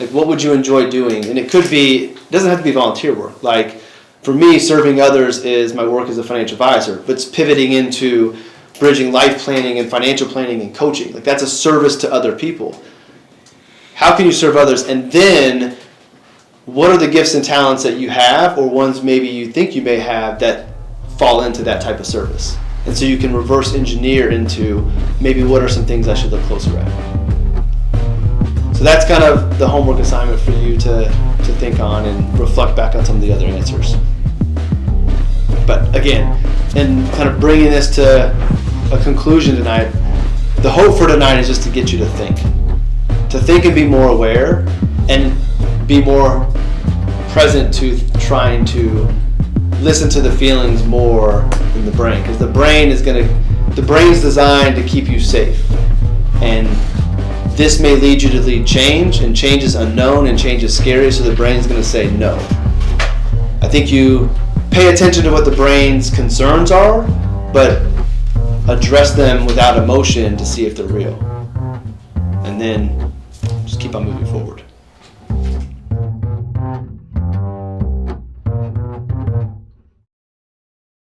Like what would you enjoy doing? And it doesn't have to be volunteer work. Like for me, serving others is my work as a financial advisor, but it's pivoting into bridging life planning and financial planning and coaching. Like that's a service to other people. How can you serve others? And then what are the gifts and talents that you have, or ones maybe you think you may have that fall into that type of service? And so you can reverse engineer into maybe what are some things I should look closer at. So that's kind of the homework assignment for you to think on and reflect back on some of the other answers. But again, and kind of bringing this to a conclusion tonight, the hope for tonight is just to get you to think and be more aware and be more present to trying to listen to the feelings more than the brain, because the brain's designed to keep you safe, and this may lead you to lead change, and change is unknown and change is scary, so the brain's going to say no. I think you pay attention to what the brain's concerns are, but address them without emotion to see if they're real, and then just keep on moving forward.